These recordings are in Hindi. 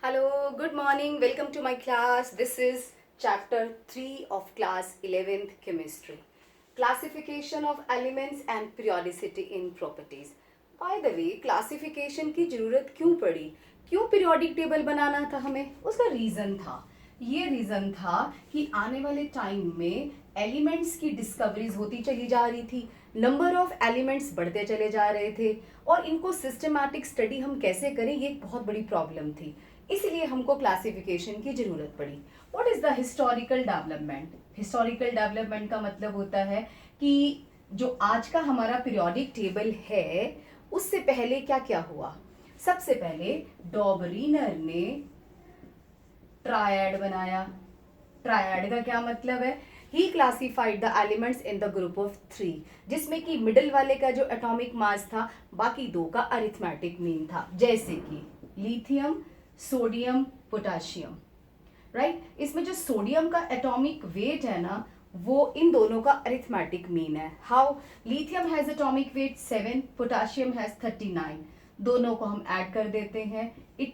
Hello, good morning. Welcome to my class. This is chapter 3 of class 11th chemistry. Classification of elements and periodicity in properties. By the way, classification की ज़रूरत क्यों पड़ी? क्यों periodic table बनाना था हमें? उसका रीज़न था. ये रीज़न था कि आने वाले टाइम में एलिमेंट्स की डिस्कवरीज होती चली जा रही थी, नंबर ऑफ एलिमेंट्स बढ़ते चले जा रहे थे और इनको सिस्टमैटिक स्टडी हम कैसे करें ये एक बहुत बड़ी प्रॉब्लम थी. इसलिए हमको क्लासिफिकेशन की जरूरत पड़ी. What is the historical development? Historical development का मतलब होता है कि जो आज का हमारा पीरियोडिक टेबल है उससे पहले क्या क्या हुआ. सबसे पहले डॉबरीनर ने ट्रायड बनाया. ट्रायड का क्या मतलब है? He classified the elements in the group of 3, जिसमें कि मिडिल वाले का जो एटॉमिक मास था बाकी दो का अरिथमेटिक मीन था, जैसे कि लिथियम, सोडियम, पोटाशियम. राइट. इसमें जो सोडियम का एटॉमिक वेट है ना वो इन दोनों का अरिथमेटिक मीन है. How? Lithium has atomic weight 7, potassium has 39. दोनों को हम ऐड कर देते हैं, it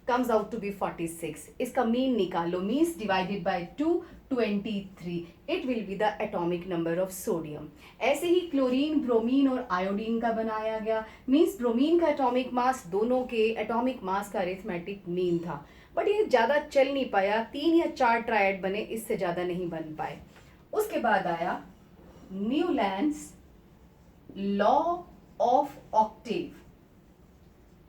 comes out to be 46. इसका मीन निकालो. Means divided by 2, 23. It will be the atomic number of sodium. ऐसे ही क्लोरीन, ब्रोमीन और आयोडीन का बनाया गया. मीन्स ब्रोमीन का एटॉमिक मास दोनों के एटॉमिक मास का अरिथमेटिक मीन था. बट ये ज़्यादा चल नहीं पाया. 3 या 4 ट्रायड बने, इससे ज़्यादा नहीं बन पाए. उसके बाद आया Newlands law of Octave.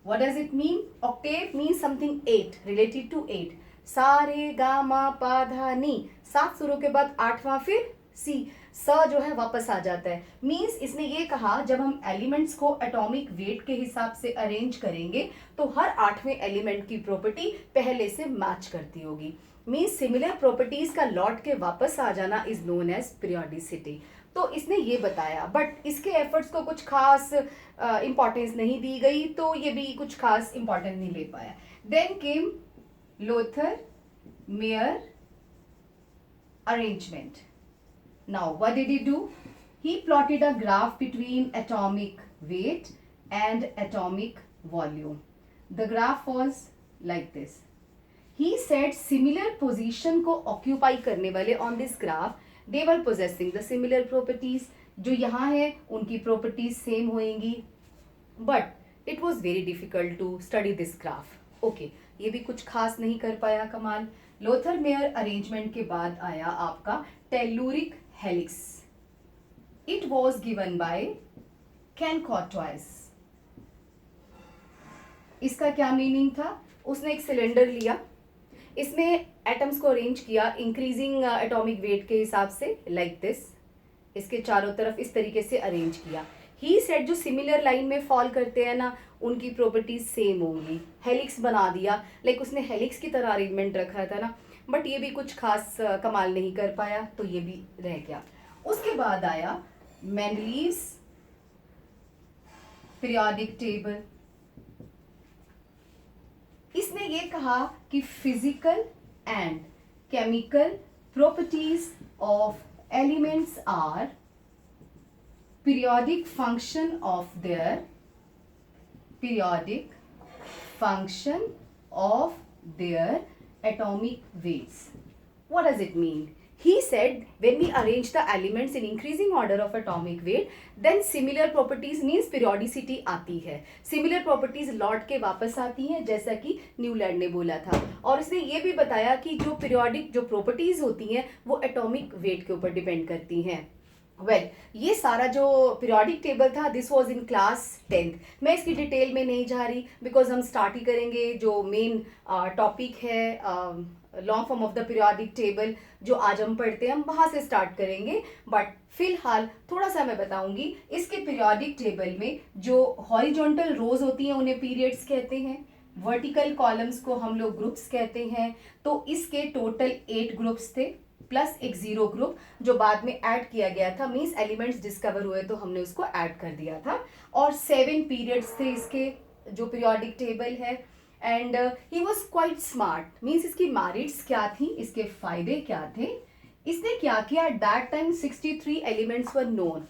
What does it mean? Octave means something 8, related to 8. सा रे गा मा पा धा नी. 7 सुरों के बाद 8वां फिर सी. स जो है वापस आ जाता है. मीन्स इसने ये कहा जब हम एलिमेंट्स को एटॉमिक वेट के हिसाब से अरेंज करेंगे तो हर 8वें एलिमेंट की प्रॉपर्टी पहले से मैच करती होगी. मीन्स सिमिलर प्रॉपर्टीज का लॉट के वापस आ जाना इज नोन एज पीरियोडिसिटी. तो इसने ये बताया, बट इसके एफर्ट्स को कुछ खास इंपॉर्टेंस नहीं दी गई, तो ये भी कुछ खास इंपॉर्टेंस नहीं ले पाया. Then came Lothar Meyer arrangement. Now what did he do? He plotted a graph between atomic weight and atomic volume. The graph was like this. He said similar position को ऑक्यूपाई करने वाले on this graph they were possessing the similar properties. जो यहाँ है उनकी प्रॉपर्टीज सेम होएंगी. But it was very difficult to study this graph. Okay, ये भी कुछ खास नहीं कर पाया कमाल. लोथर मेयर अरेंजमेंट के बाद आया आपका telluric helix. It was given by Chancourtois. इसका क्या मीनिंग था? उसने एक सिलेंडर लिया, इसमें एटम्स को अरेंज किया इंक्रीजिंग एटॉमिक वेट के हिसाब से लाइक दिस. इसके चारों तरफ इस तरीके से अरेंज किया. ही सेट जो सिमिलर लाइन में फॉल करते हैं ना उनकी प्रॉपर्टीज सेम होंगी. हेलिक्स बना दिया, लाइक उसने हेलिक्स की तरह अरेंजमेंट रखा था ना. बट ये भी कुछ खास कमाल नहीं कर पाया, तो ये भी रह गया. उसके बाद आया मेंडलीव्स पीरियोडिक टेबल. इसने ये कहा कि physical and chemical properties of elements are periodic function of their periodic function of their atomic weights. What does it mean? He said when we arrange the elements in increasing order of atomic weight, then similar properties means periodicity आती है. Similar properties लौट के वापस आती हैं, जैसा कि न्यूलैंड ने बोला था. और इसने ये भी बताया कि जो periodic जो properties होती हैं वो atomic weight के ऊपर डिपेंड करती हैं. ये सारा जो पीरियोडिक टेबल था this was in class 10th. मैं इसकी डिटेल में नहीं जा रही बिकॉज हम स्टार्ट ही करेंगे जो मेन टॉपिक है long form of the periodic table जो आज हम पढ़ते हैं हम वहाँ से स्टार्ट करेंगे. बट फिलहाल थोड़ा सा मैं बताऊंगी इसके पीरियोडिक टेबल में जो हॉरिजॉन्टल रोज होती हैं उन्हें पीरियड्स कहते हैं, वर्टिकल कॉलम्स को हम लोग ग्रुप्स कहते हैं. तो इसके टोटल 8 ग्रुप्स थे प्लस एक 0 ग्रुप जो बाद में ऐड किया गया था. मीन्स एलिमेंट्स डिस्कवर हुए तो हमने उसको ऐड कर दिया था. और 7 पीरियड्स थे इसके जो पीरियोडिक टेबल है. And he was quite smart. Means इसकी मेरिट्स क्या थी, इसके फायदे क्या थे. इसने क्या किया, at that time 63 elements were known.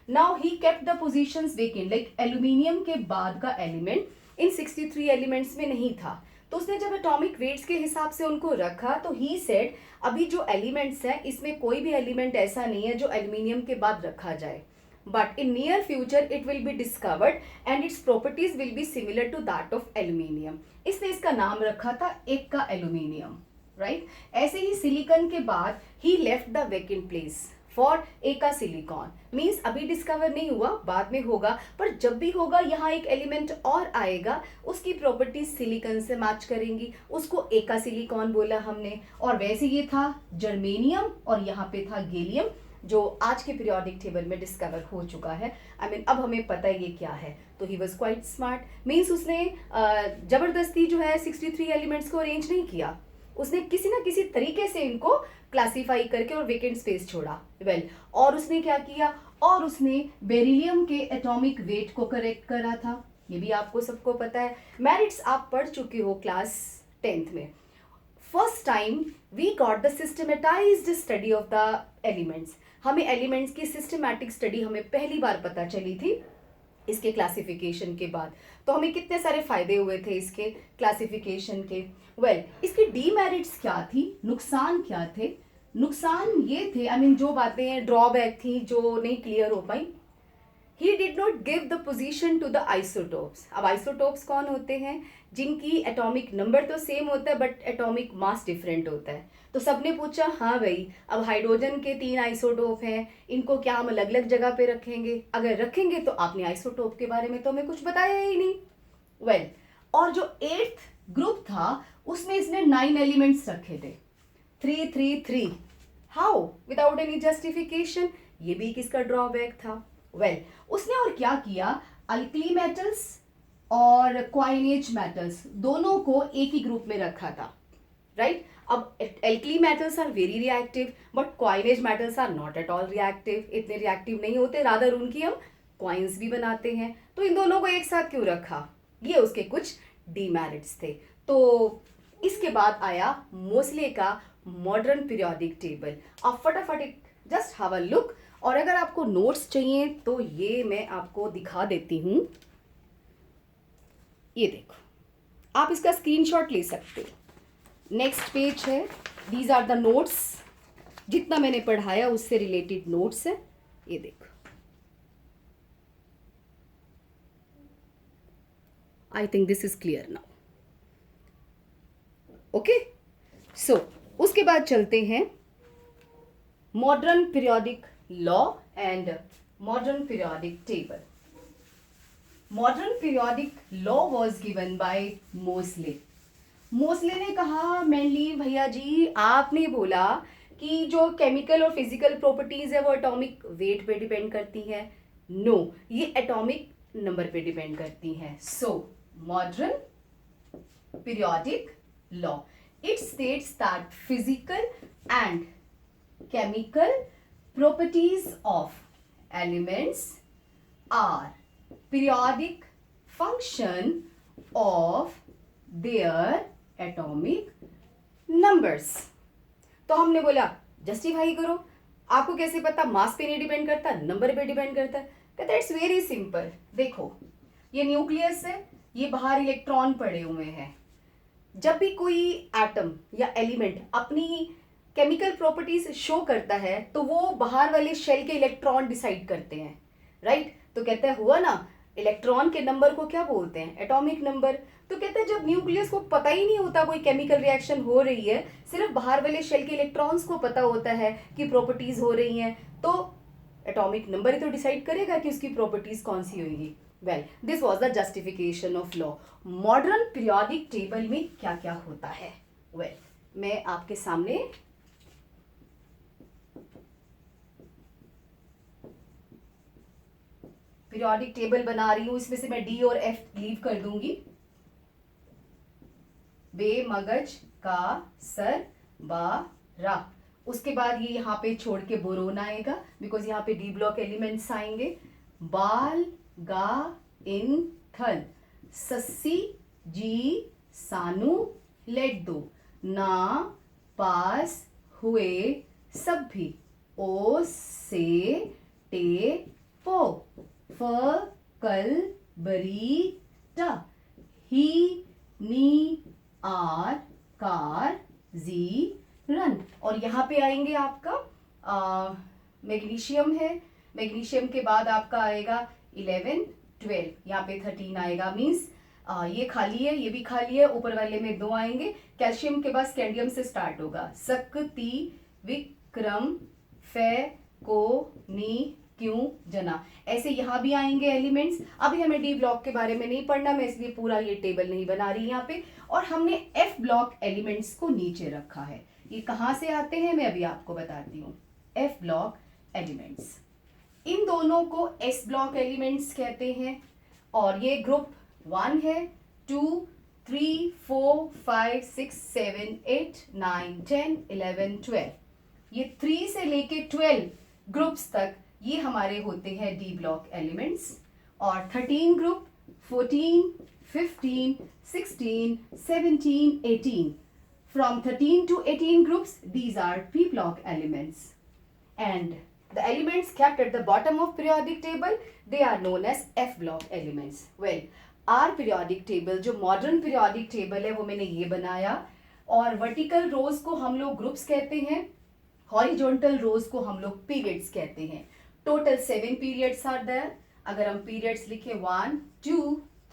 Now he kept the positions vacant. Like aluminium के बाद का एलिमेंट इन 63 एलिमेंट्स में नहीं था. तो उसने जब एटॉमिक वेट्स के हिसाब से उनको रखा तो ही सेड अभी जो एलिमेंट्स हैं इसमें कोई भी एलिमेंट ऐसा नहीं है जो एल्यूमिनियम के बाद रखा जाए, but in near future it will be discovered and its properties will be similar to that of aluminium. इसने इसका नाम रखा था एक का एल्यूमिनियम, राइट। ऐसे ही सिलिकॉन के बाद he left the vacant place for eka silicon, means अभी डिस्कवर नहीं हुआ, बाद में होगा, पर जब भी होगा यहाँ एक एलिमेंट और आएगा, उसकी प्रॉपर्टीज सिलिकॉन से मैच करेंगी, उसको एका सिलिकॉन बोला हमने। और वैसे ये था जर्मेनियम और यहाँ पे था गैलियम, जो आज के पीरियोडिक टेबल में डिस्कवर हो चुका है। अब हमें पता है ये क्या है। तो he was quite smart, means उसने जबरदस्ती जो है 63 एलिमेंट्स को अरेंज नहीं किया, उसने किसी ना किसी तरीके से इनको क्लासीफाई करके और वेकेंट स्पेस छोड़ा। और उसने क्या किया, और उसने बेरिलियम के एटॉमिक वेट को करेक्ट करा था, ये भी आपको सबको पता है। मेरिट्स आप पढ़ चुके हो क्लास 10th में। First time we got the systematized study of the elements, हमें एलिमेंट्स की सिस्टमैटिक स्टडी हमें पहली बार पता चली थी इसके क्लासिफिकेशन के बाद। तो हमें कितने सारे फायदे हुए थे इसके क्लासिफिकेशन के। इसकी डीमेरिट्स क्या थी, नुकसान क्या थे? नुकसान ये थे, जो बातें ड्रॉबैक थी जो नहीं क्लियर हो पाई। He did not give the position to the isotopes. अब isotopes कौन होते हैं? जिनकी एटॉमिक नंबर तो सेम होता है बट एटॉमिक मास डिफरेंट होता है। तो सबने पूछा हाँ भाई, अब हाइड्रोजन के 3 आइसोटोप हैं, इनको क्या हम अलग अलग जगह पे रखेंगे? अगर रखेंगे तो आपने आइसोटोप के बारे में तो हमें कुछ बताया ही नहीं। और जो 8th ग्रुप था उसमें इसने 9 एलिमेंट्स रखे थे, 3 3 3। हाउ? Without any justification. ये भी किसका ड्रॉबैक था? उसने और क्या किया, अल्कली मेटल्स और क्वाइनेज मेटल्स दोनों को एक ही ग्रुप में रखा था, राइट। अब alkali metals are very reactive but coinage metals are not at all reactive, इतने रिएक्टिव नहीं होते, रादर उनकी हम क्वाइंस भी बनाते हैं। तो इन दोनों को एक साथ क्यों रखा? ये उसके कुछ डीमेरिट्स थे। तो इसके बाद आया मोसले का मॉडर्न पीरियोडिक टेबल। आप फटाफट जस्ट हैव अ लुक, और अगर आपको नोट्स चाहिए तो ये मैं आपको दिखा देती हूं, ये देखो, आप इसका स्क्रीनशॉट ले सकते हो। नेक्स्ट पेज है, दीज आर द नोट्स, जितना मैंने पढ़ाया उससे रिलेटेड नोट्स है, ये देखो। I think this is clear now. Okay, so उसके बाद चलते हैं modern periodic law and modern periodic table. Modern periodic law was given by Moseley. Moseley ने कहा मेनली, भैया जी आपने बोला कि जो केमिकल और फिजिकल प्रॉपर्टीज है वो एटॉमिक वेट पे डिपेंड करती हैं। नो, ये एटॉमिक नंबर पे डिपेंड करती हैं। So modern periodic law, it states that physical and chemical properties of elements are periodic function of their atomic numbers। तो हमने बोला जस्टिफाई करो, आपको कैसे पता? मास पे नहीं डिपेंड करता, नंबर पे डिपेंड करता है। कहता इट्स वेरी सिंपल, देखो ये न्यूक्लियस है, ये बाहर इलेक्ट्रॉन पड़े हुए हैं। जब भी कोई एटम या एलिमेंट अपनी केमिकल प्रॉपर्टीज शो करता है तो वो बाहर वाले शेल के इलेक्ट्रॉन डिसाइड करते हैं, राइट। तो कहता है हुआ ना, इलेक्ट्रॉन के नंबर को क्या बोलते हैं? Atomic number. तो कहता है जब न्यूक्लियस को पता ही नहीं होता कोई केमिकल रिएक्शन हो रही है, सिर्फ बाहर वाले शेल के इलेक्ट्रॉन्स को पता होता है कि प्रॉपर्टीज हो रही हैं, तो एटॉमिक नंबर ही तो डिसाइड करेगा कि उसकी प्रॉपर्टीज कौन सी होगी। This was the justification of law. Modern periodic table में क्या क्या होता है? मैं आपके सामने पीरियोडिक टेबल बना रही हूं, इसमें से मैं डी और एफ लीव कर दूंगी। बे मगज का सर बा रा, उसके बाद ये यहाँ पे छोड़ के बोरोन आएगा बिकॉज यहाँ पे डी ब्लॉक एलिमेंट्स आएंगे। बाल गा इन थल, सस्सी जी सानू लेट दो, ना पास हुए सब भी, ओ से टे पो, फ कल बरी टा, ही नी आर कार जी रन। और यहाँ पे आएंगे आपका मैग्नीशियम है, मैग्नीशियम के बाद आपका आएगा 11 12, यहाँ पे 13 आएगा, मीन्स ये खाली है, ये भी खाली है, ऊपर वाले में 2 आएंगे। कैल्शियम के बाद स्कैंडियम से स्टार्ट होगा, शक्ति विक्रम फे को नी क्यों जना, ऐसे यहाँ भी आएंगे एलिमेंट्स। अभी हमें डी ब्लॉक के बारे में नहीं पढ़ना, मैं इसलिए पूरा ये टेबल नहीं बना रही यहाँ पे। और हमने एफ ब्लॉक एलिमेंट्स को नीचे रखा है। ये कहाँ से आते हैं मैं अभी आपको बताती हूँ। एफ ब्लॉक एलिमेंट्स, इन दोनों को एस ब्लॉक एलिमेंट्स कहते हैं। और ये ग्रुप 1 है, 2 3 4 5 6 7 8 9 10 11 12, ये 3 से लेके 12 ग्रुप्स तक ये हमारे होते हैं डी ब्लॉक एलिमेंट्स। और 13 group, 14 15 16 17 18, from 13 to 18 groups, these are p block elements. And the elements kept at the bottom of periodic table, they are known as f block elements. Well, our periodic table, जो modern periodic table है वो मैंने ये बनाया। और vertical rows को हम लोग groups कहते हैं, horizontal rows को हम लोग periods कहते हैं। Total 7 periods are there. अगर हम periods लिखे 1 2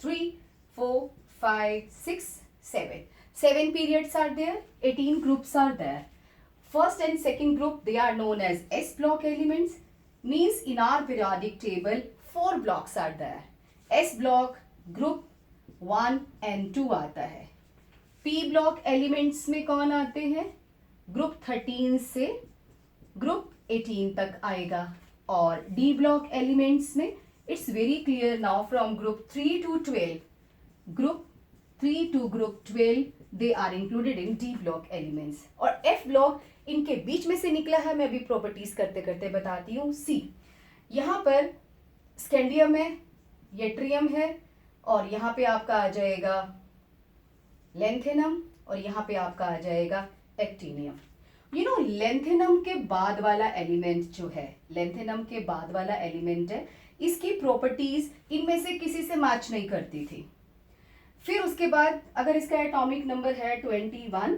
3 4 5 6 7, 7 periods are there, 18 groups are there. First and second group, they are known as S block elements. Means in our periodic table 4 blocks are there. S block group 1 and 2 आता है। P block elements में कौन आते हैं? ग्रुप 13 से ग्रुप 18 तक आएगा। और D block elements में it's very clear now from group 3 to 12, group 3 to group 12 they are included in D block elements। और F block इनके बीच में से निकला है, मैं अभी प्रॉपर्टीज करते करते बताती हूँ। सी, यहाँ पर स्कैंडियम है, येट्रियम है, और यहाँ पे आपका आ जाएगा लेंथेनम, और यहाँ पे आपका आ जाएगा एक्टिनियम। यू नो लेंथेनम के बाद वाला एलिमेंट जो है, लेंथेनम के बाद वाला एलिमेंट है, इसकी प्रॉपर्टीज इनमें से किसी से मैच नहीं करती थी। फिर उसके बाद अगर इसका एटॉमिक नंबर है 21,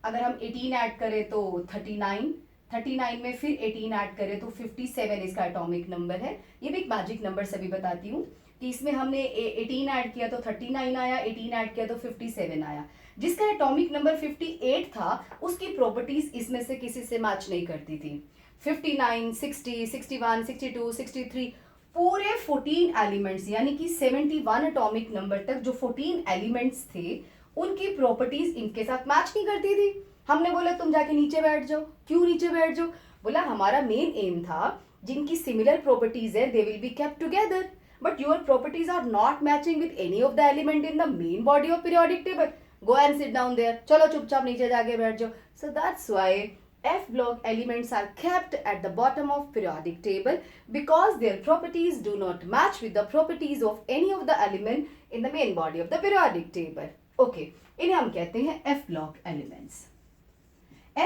अगर हम 18 ऐड करें तो 39, 39 में फिर 18 ऐड करें तो 57 इसका एटॉमिक नंबर है। ये भी एक मैजिक नंबर सभी बताती हूँ कि इसमें हमने 18 ऐड किया तो 39 आया, 18 ऐड किया तो 57 आया। जिसका एटॉमिक नंबर 58 था उसकी प्रॉपर्टीज इसमें से किसी से मैच नहीं करती थी। 59, 60, 61, 62, 63, पूरे 14 एलिमेंट्स यानी कि 71 एटॉमिक नंबर तक जो 14 एलिमेंट्स थे उनकी प्रॉपर्टीज इनके साथ मैच नहीं करती थी। हमने बोला तुम जाके नीचे बैठ जाओ। क्यों नीचे बैठ जाओ? बोला हमारा मेन एम था जिनकी सिमिलर प्रॉपर्टीज है they will be kept together, but your properties are not matching with any of the element in the main body of periodic table. Go and sit down there, चलो चुपचाप नीचे जाके बैठ जाओ। So that's why F block elements are kept at the bottom of periodic table because their properties do not match with the properties of any of the element in the main body of the periodic table. Okay, इन्हें हम कहते हैं F block elements.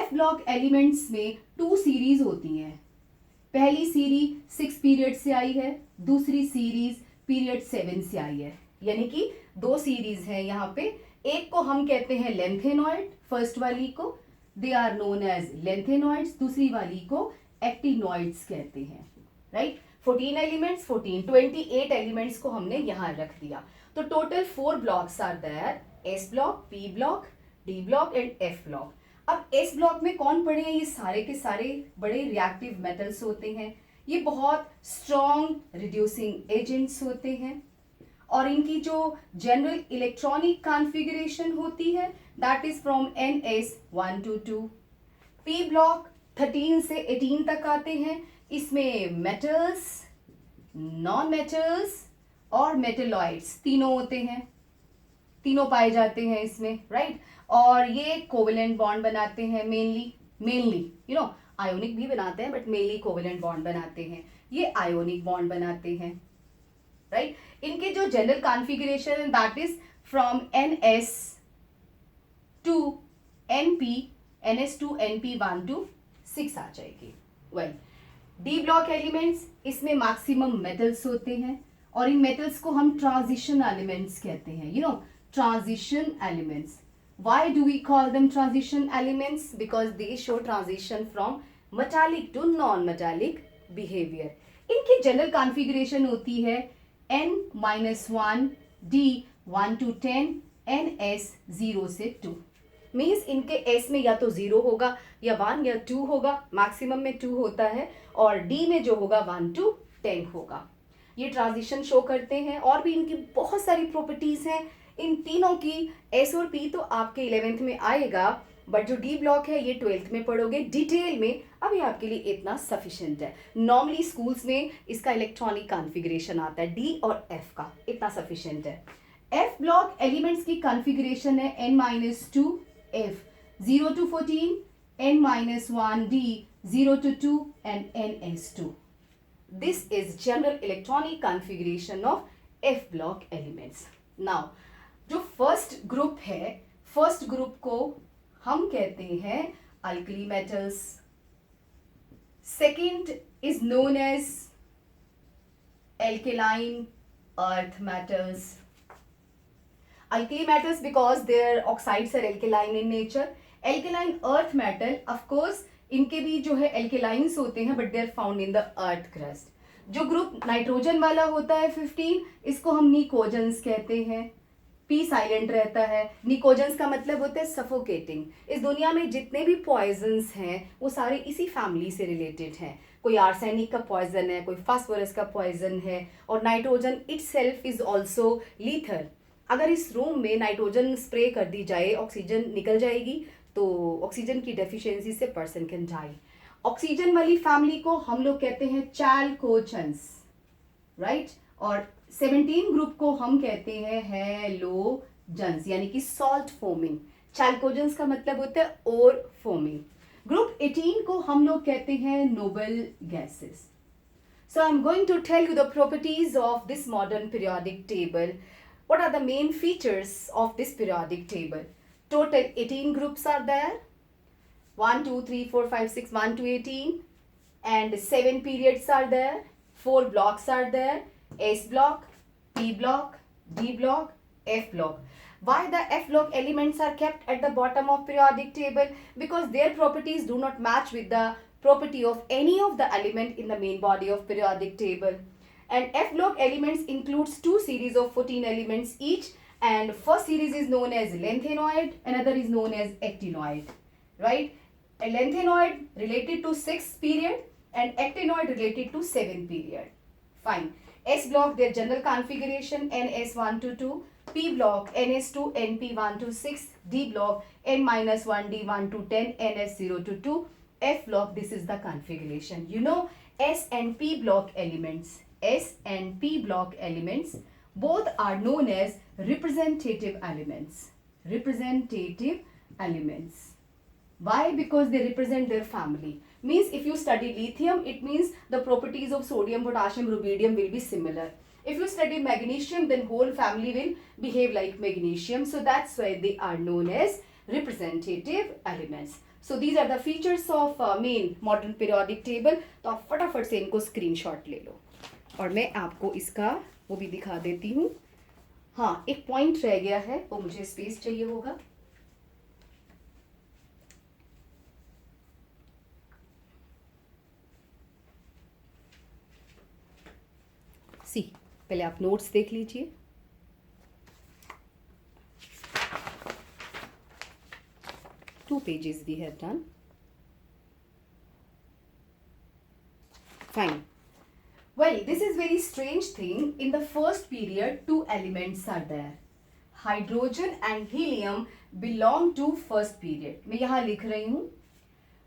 F block elements में 2 सीरीज होती हैं। पहली सीरीज 6 पीरियड से आई है, दूसरी सीरीज पीरियड 7 से आई है। यानी कि 2 सीरीज हैं यहाँ पे। एक को हम कहते हैं लेंथेनॉइड, फर्स्ट वाली को they are known as lanthanoids, दूसरी वाली को एक्टिनॉइड्स कहते हैं। राइट, 14 एलिमेंट्स, 28 एलिमेंट्स को हमने यहाँ रख दिया। तो total 4 blocks are there, S block, P block, D block and F block. अब एस ब्लॉक में कौन पड़े हैं? ये सारे के सारे बड़े रिएक्टिव मेटल्स होते हैं, ये बहुत स्ट्रॉन्ग रिड्यूसिंग एजेंट्स होते हैं, और इनकी जो जनरल इलेक्ट्रॉनिक कॉन्फ़िगरेशन होती है that is from NS1 to 2। P block 13 से 18 तक आते हैं। इसमें मेटल्स, नॉन मेटल्स और मेटेलॉइड्स तीनों होते हैं, तीनों पाए जाते हैं इसमें। राइट, और ये कोवेलेंट बॉन्ड बनाते हैं मेनली यू नो आयोनिक भी बनाते हैं बट मेनली कोवेलेंट बॉन्ड बनाते हैं। ये आयोनिक बॉन्ड बनाते हैं। राइट, इनके जो general configuration that is from NS to NP, NS2 NP1 to 6 आ जाएगी। वेल, डी ब्लॉक एलिमेंट्स, इसमें मैक्सिमम मेटल्स होते हैं और इन मेटल्स को हम ट्रांजिशन एलिमेंट्स कहते हैं। You know transition elements, Why do we call them transition elements? Because they show transition from metallic to non-metallic behavior. इनकी जनरल कॉन्फ़िगरेशन होती है n-1 d 1 to 10 ns 0 से 2. मीन्स इनके s में या तो 0 होगा या 1 या 2 होगा, मैक्सिमम में 2 होता है, और d में जो होगा 1 to 10 होगा. ये ट्रांजिशन शो करते हैं. और भी इनकी बहुत सारी प्रॉपर्टीज हैं. इन तीनों की एस और पी तो आपके 11th में आएगा, बट जो डी ब्लॉक है ये 12th में पढ़ोगे डिटेल में. अभी आपके लिए इतना सफिशिएंट है. नॉर्मली स्कूल्स में इसका इलेक्ट्रॉनिक कॉन्फ़िगरेशन आता है डी और एफ का, इतना सफिशिएंट है. एफ ब्लॉक एलिमेंट्स की कॉन्फ़िगरेशन है n-2 F 0 to 14, n-1 d 0 to 2 and ns2. This is general electronic configuration of F block elements. Now, जो फर्स्ट ग्रुप है, फर्स्ट ग्रुप को हम कहते हैं alkali metals. Second is known as alkaline earth metals. Alkali metals because their oxides are alkaline in nature. Alkaline earth metal, of course, इनके भी जो है alkalines होते हैं, but they are found in the earth crust. जो ग्रुप नाइट्रोजन वाला होता है 15, इसको हम निकोजेंस कहते हैं. पी साइलेंट रहता है. निकोजेंस का मतलब होता है सफोकेटिंग. इस दुनिया में जितने भी पॉइजन्स हैं वो सारे इसी फैमिली से रिलेटेड हैं. कोई आर्सेनिक का पॉइजन है, कोई फास्फोरस का पॉइजन है, और nitrogen itself is also Leathern. अगर इस रूम में नाइट्रोजन स्प्रे कर दी जाए, ऑक्सीजन निकल जाएगी, तो ऑक्सीजन की डेफिशिएंसी से पर्सन कैन डाई. ऑक्सीजन वाली फैमिली को हम लोग कहते हैं चैल्कोजेंस, राइट. और 17 ग्रुप को हम कहते हैं हैलोजेंस, यानी कि सॉल्ट फोमिंग. चैल्कोजेंस का मतलब होता है और फोमिंग. ग्रुप 18 को हम लोग कहते हैं noble gases. So I'm going to tell you the properties of this modern periodic table. What are the main features of this periodic table? Total 18 groups are there. 1, 2, 3, 4, 5, 6, 1 to 18. And 7 periods are there. 4 blocks are there. S block, P block, D block, F block. Why the F block elements are kept at the bottom of periodic table? Because their properties do not match with the property of any of the element in the main body of periodic table. And F block elements includes 2 series of 14 elements each, and first series is known as lanthanoid, another is known as actinoid, right? A lanthanoid related to 6th period and actinoid related to 7th period. Fine. S block, their general configuration ns1 to 2, P block ns2 np1 to 6, D block n-1 d1 to 10, ns0 to 2, F block, this is the configuration. You know, S and P block elements, S and P block elements, both are known as representative elements. Representative elements. Why? Because they represent their family. Means if you study lithium, it means the properties of sodium, potassium, rubidium will be similar. If you study magnesium, then whole family will behave like magnesium. So that's why they are known as representative elements. So these are the features of main modern periodic table. तो आप फटाफट से इनको स्क्रीनशॉट ले लो, और मैं आपको इसका वो भी दिखा देती हूँ. हाँ, एक पॉइंट रह गया है, वो मुझे स्पेस चाहिए होगा. सी, पहले आप नोट्स देख लीजिए. Two pages we have done. Fine. Well, this is very strange thing. In the first period, 2 elements are there. Hydrogen and helium belong to first period. मैं यहाँ लिख रही हूँ.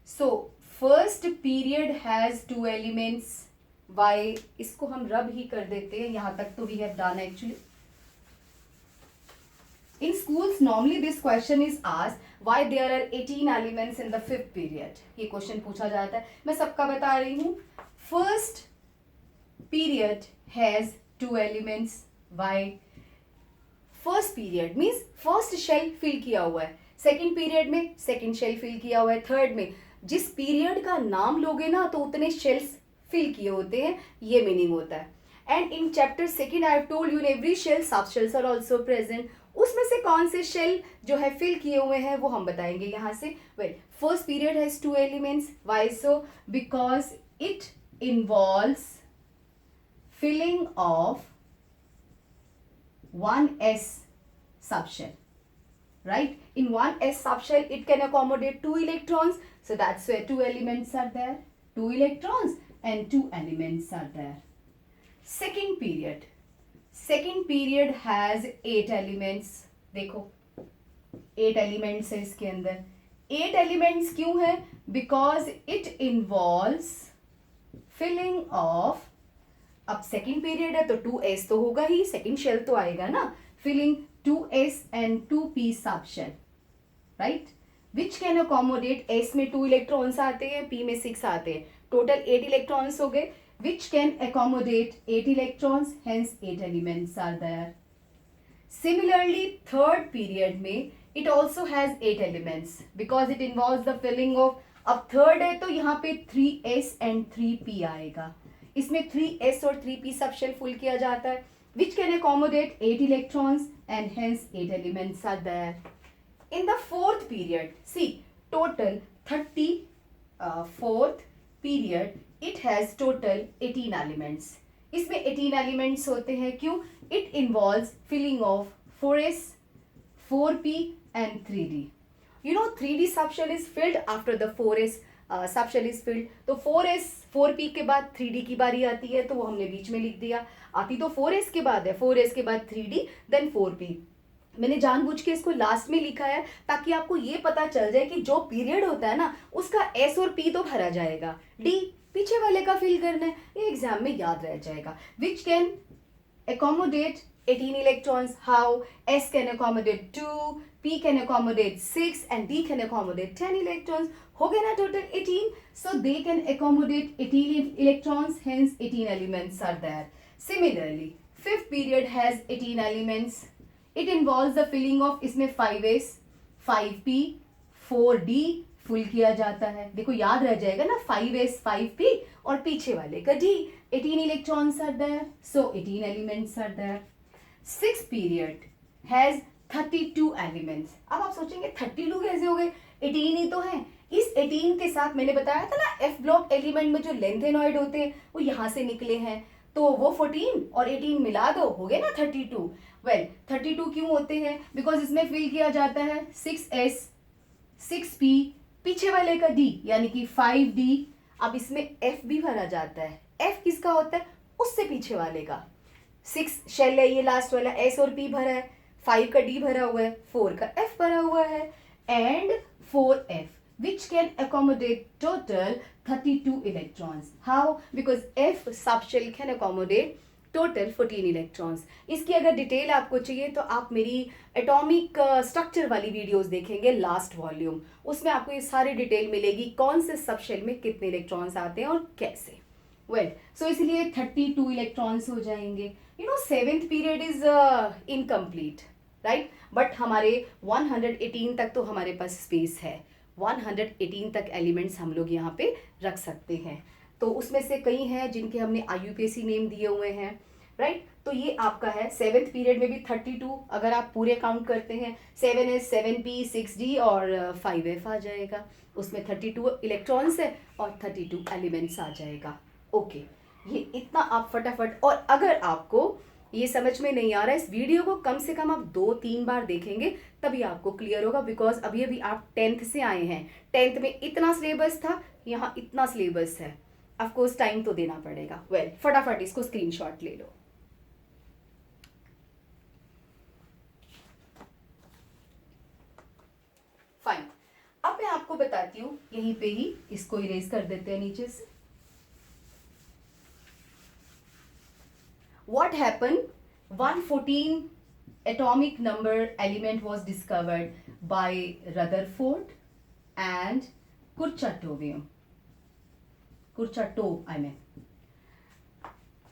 So, first period has 2 elements. Why? इसको हम रब ही कर देते हैं. यहाँ तक तो we have done actually. In schools, normally this question is asked, why there are 18 elements in the 5th period? ये क्वेश्चन पूछा जाता है. मैं सबका बता रही हूँ. First period has 2 elements. Why? First period means first shell fill किया हुआ है. Second period में second shell fill किया हुआ है. Third में जिस period का नाम लोगे ना तो उतने shells fill किए होते हैं. ये meaning होता है. And in chapter 2nd, I have told you in every shell, subshells are also present. उसमें से कौन से शेल जो है फिल किए हुए हैं वो हम बताएंगे यहाँ से. Well, first period has 2 elements. Why so? Because it involves filling of 1s subshell, right? In 1s subshell it can accommodate 2 electrons, so that's where 2 elements are there. 2 electrons and 2 elements are there. Second period has 8 elements. देखो 8 elements है इसके अंदर. 8 elements क्यों है? Because it involves filling of, अब सेकेंड पीरियड है तो 2s तो होगा ही, सेकेंड शेल तो आएगा ना. Filling 2s and 2p sub shell, right, which can accommodate. s में 2 इलेक्ट्रॉन्स आते हैं, p में 6 आते हैं, टोटल 8 इलेक्ट्रॉन्स हो गए, which can accommodate 8 electrons, hence 8 elements are there. Similarly third period में it also has 8 elements because it involves the filling of, अब थर्ड है तो यहाँ पे 3s एंड 3p आएगा. इसमें 3s और 3p सब शेल फुल किया जाता है, which can accommodate 8 electrons and hence 8 elements are there. In the fourth period, see total 30, fourth period it has total 18 elements. इसमें 18 एलिमेंट्स होते हैं, क्यों? It involves filling of 4s, 4p and 3d. You know 3d subshell is filled after the 4s subshell is filled. तो 4s 4p के बाद 3d की बारी आती है, तो वो हमने बीच में लिख दिया. आती तो 4s के बाद है, 4s के बाद 3d देन 4p. मैंने जानबूझ के इसको लास्ट में लिखा है ताकि आपको ये पता चल जाए कि जो पीरियड होता है ना उसका s और p तो भरा जाएगा, d पीछे वाले का फिल करना है, ये एग्जाम में याद रह जाएगा. Which can accommodate 18 electrons. How? S can accommodate 2, P can accommodate 6 and D can accommodate 10 electrons. हो गया ना total 18. So they can accommodate 18 electrons, hence 18 elements are there. Similarly, fifth period has 18 elements. It involves the filling of, इसमें 5s, 5p, 4d फुल किया जाता है. देखो याद रह जाएगा ना, 5s 5p और पीछे वाले का d. 18 electrons are there, so 18 elements are there. Sixth period has 32 elements. अब आप सोचेंगे 32 कैसे हो गए, 18 ही तो है. इस 18 के साथ मैंने बताया था ना F ब्लॉक एलिमेंट में जो लेंथेनॉइड होते हैं वो यहाँ से निकले हैं, तो वो 14 और 18 मिला दो, हो गए ना 32. वेल 32 क्यों होते हैं? बिकॉज इसमें फिल किया जाता है 6s, 6p, पीछे वाले का d यानी कि 5d. अब इसमें f भी भरा जाता है. f किसका होता है? उससे पीछे वाले का. 6 शेल है ये लास्ट वाला, s और p भरा है, 5 का d भरा हुआ है, 4 का f भरा हुआ है and 4f which can accommodate total 32 electrons. How? Because f subshell can accommodate total 14 electrons. इसकी अगर डिटेल आपको चाहिए तो आप मेरी एटॉमिक स्ट्रक्चर वाली वीडियोस देखेंगे लास्ट वॉल्यूम, उसमें आपको ये सारी डिटेल मिलेगी कौन से सबशेल में कितने इलेक्ट्रॉन्स आते हैं और कैसे. वेल सो इसलिए 32 इलेक्ट्रॉन्स हो जाएंगे. You know seventh period is incomplete, right, but हमारे 118 तक तो हमारे पास स्पेस है. 118 तक एलिमेंट्स हम लोग यहाँ पे रख सकते हैं. तो उसमें से कई हैं जिनके हमने IUPAC नेम दिए हुए हैं, राइट. तो ये आपका है. सेवेंथ पीरियड में भी 32 अगर आप पूरे काउंट करते हैं, 7s, 7p, 6d और 5f आ जाएगा. उसमें 32 इलेक्ट्रॉन्स है और 32 एलिमेंट्स आ जाएगा. ओके, ये इतना आप फटाफट. और अगर आपको ये समझ में नहीं आ रहा है, इस वीडियो को कम से कम आप 2-3 बार देखेंगे तभी आपको क्लियर होगा. बिकॉज अभी अभी आप 10th से आए हैं, 10th में इतना सिलेबस था, यहाँ इतना सिलेबस है. ऑफकोर्स टाइम तो देना पड़ेगा. वेल फटाफट इसको स्क्रीनशॉट ले लो. फाइन, अब मैं आपको बताती हूँ, यहीं पे ही इसको इरेज कर देते हैं नीचे से. What happened? 114 atomic number element was discovered by Rutherford and Kurchatov, I mean.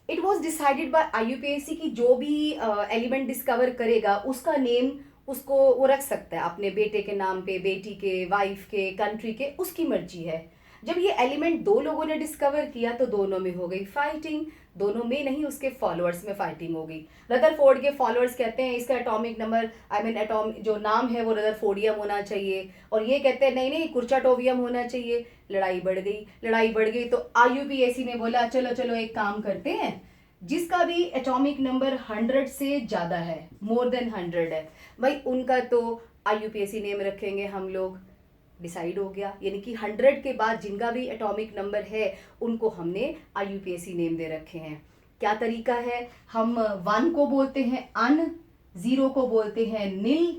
It was decided by IUPAC कि जो भी एलिमेंट डिस्कवर करेगा उसका नेम उसको वो रख सकता है अपने बेटे के नाम पे, बेटी के, वाइफ के, कंट्री के, उसकी मर्जी है. जब ये एलिमेंट दो लोगों ने डिस्कवर किया तो दोनों में हो गई फाइटिंग, दोनों में नहीं उसके फॉलोअर्स में फाइटिंग हो गई। रदरफोर्ड के फॉलोअर्स कहते हैं इसका एटॉमिक नंबर एटॉम जो नाम है वो रदरफोर्डियम होना चाहिए, और ये कहते हैं नहीं नहीं कुर्चाटोवियम होना चाहिए। लड़ाई बढ़ गई, लड़ाई बढ़ गई तो IUPAC ने बोला चलो चलो एक काम करते हैं, जिसका भी एटॉमिक नंबर 100 से ज्यादा है, मोर देन 100 है, भाई उनका तो IUPAC नेम रखेंगे हम लोग। डिसाइड हो गया, यानी कि 100 के बाद जिनका भी एटॉमिक नंबर है उनको हमने IUPAC नेम दे रखे हैं। क्या तरीका है, हम 1 को बोलते हैं अन, 0 को बोलते हैं नील,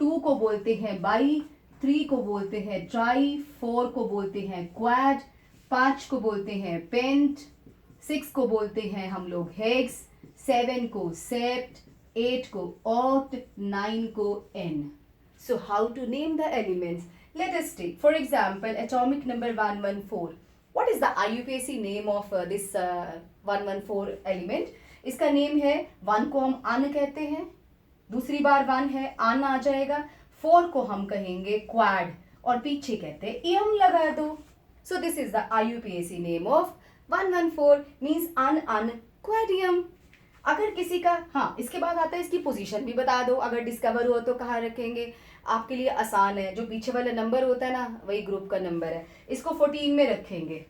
2 को बोलते हैं बाई, 3 को बोलते हैं ट्राई, 4 को बोलते हैं क्वाड, 5 को बोलते हैं पेंट, 6 को बोलते हैं हम लोग हेक्स, 7 को सेप्ट, 8 को ऑक्ट, 9 को N. So how to name the elements? Let us take, for example, atomic number 114. What is the IUPAC name of this 114 element? इसका नेम है, 1 को हम अन कहते हैं, दूसरी बार 1 है अन आ जाएगा, 4 को हम कहेंगे क्वाड, और पीछे कहते हैं एम लगा दो। So this is the IUPAC name of 114 means अन क्वाडियम। अगर किसी का, हाँ इसके बाद आता है इसकी पोजीशन भी बता दो, अगर डिस्कवर हुआ तो कहाँ रखेंगे, आपके लिए आसान है, जो पीछे वाला नंबर होता है ना वही ग्रुप का नंबर है, इसको 14 में रखेंगे।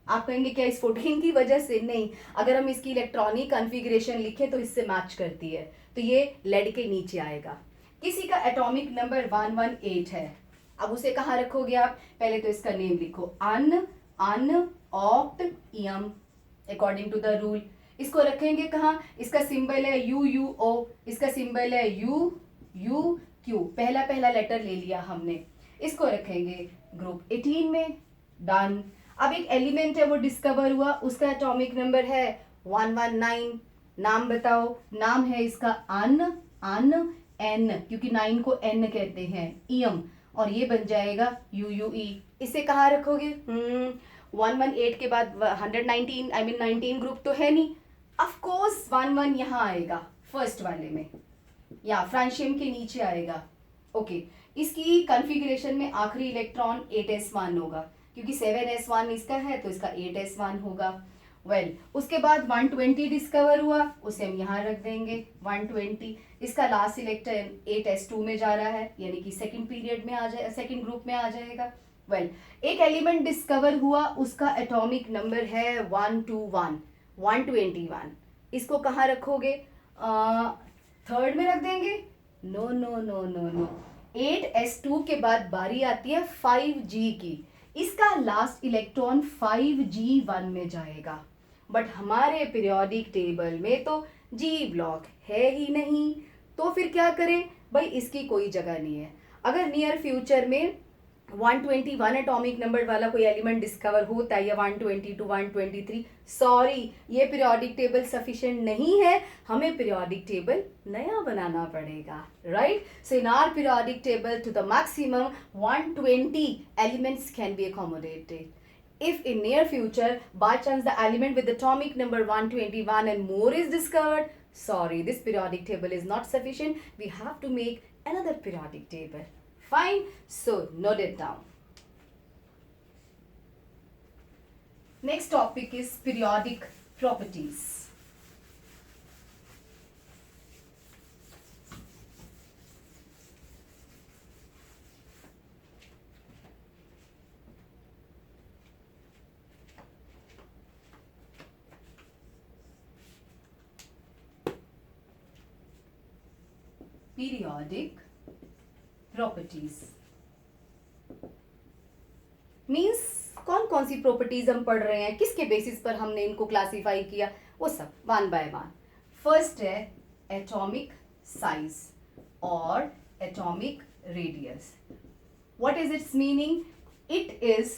आप कहेंगे क्या इस 14 की वजह से? नहीं, अगर हम इसकी इलेक्ट्रॉनिक कॉन्फ़िगरेशन लिखें तो इससे मैच करती है, तो ये लेड के नीचे आएगा। किसी का एटॉमिक नंबर 118 है, अब उसे कहाँ रखोगे आप? पहले तो इसका नेम लिखो, un oct em according to the rule. इसको रखेंगे कहाँ? इसका सिंबल है UUO, इसका सिंबल है UQ, पहला लेटर ले लिया हमने, इसको रखेंगे ग्रुप 18 में। डन। अब एक एलिमेंट है वो डिस्कवर हुआ, उसका एटॉमिक नंबर है 119, नाम बताओ? नाम है इसका अन एन, क्योंकि 9 को एन कहते हैं, एम, और ये बन जाएगा UUE। इसे कहाँ रखोगे? 118 के बाद 119 19 ग्रुप तो है नहीं, ऑफ कोर्स 11 यहाँ आएगा फर्स्ट वाले में, या फ्रांशियम के नीचे आएगा। ओके, इसकी कॉन्फ़िगरेशन में आखिरी इलेक्ट्रॉन 8s1 होगा, क्योंकि 7s1 इसका है तो इसका 8s1 होगा। उसके बाद 120 डिस्कवर हुआ, उसे हम यहाँ रख देंगे 120। इसका लास्ट इलेक्ट्रॉन 8s2 में जा रहा है, यानी कि सेकंड पीरियड में आ जाए, सेकंड ग्रुप में आ जाएगा। एक एलिमेंट डिस्कवर हुआ, उसका एटॉमिक नंबर है 121, इसको कहाँ रखोगे? थर्ड में रख देंगे? No no no no no, 8s2 के बाद बारी आती है 5g की, इसका लास्ट इलेक्ट्रॉन 5g1 में जाएगा। बट हमारे पीरियोडिक टेबल में तो g ब्लॉक है ही नहीं, तो फिर क्या करें भाई, इसकी कोई जगह नहीं है। अगर नियर फ्यूचर में 121 एटॉमिक नंबर वाला कोई एलिमेंट डिस्कवर होता है, या 122 123, सॉरी ये पीरियोडिक टेबल सफिशिएंट नहीं है, हमें पीरियोडिक टेबल नया बनाना पड़ेगा, right? So in our periodic table to the maximum 120 elements can be accommodated. If in near future by chance the element with atomic number 121 and more is discovered, sorry, this periodic table is not sufficient, we have to make another periodic table. Fine, so note it down. Next topic is periodic properties. Periodic properties means कौन कौन सी प्रॉपर्टीज हम पढ़ रहे हैं, किसके बेसिस पर हमने इनको क्लासिफाई किया, वो सब वन बाय वन। फर्स्ट है एटॉमिक साइज और atomic radius. What is it's meaning? It is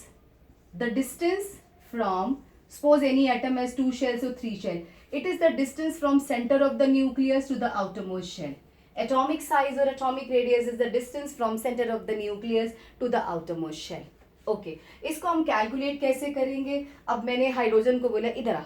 the distance from, suppose any atom has 2 shells or 3 shells, it is the distance from center of the nucleus to the outermost shell. Atomic size or atomic radius is the distance from center of the nucleus to the outermost shell. Okay, इसको हम कैलकुलेट कैसे करेंगे? अब मैंने हाइड्रोजन को बोला इधर आ,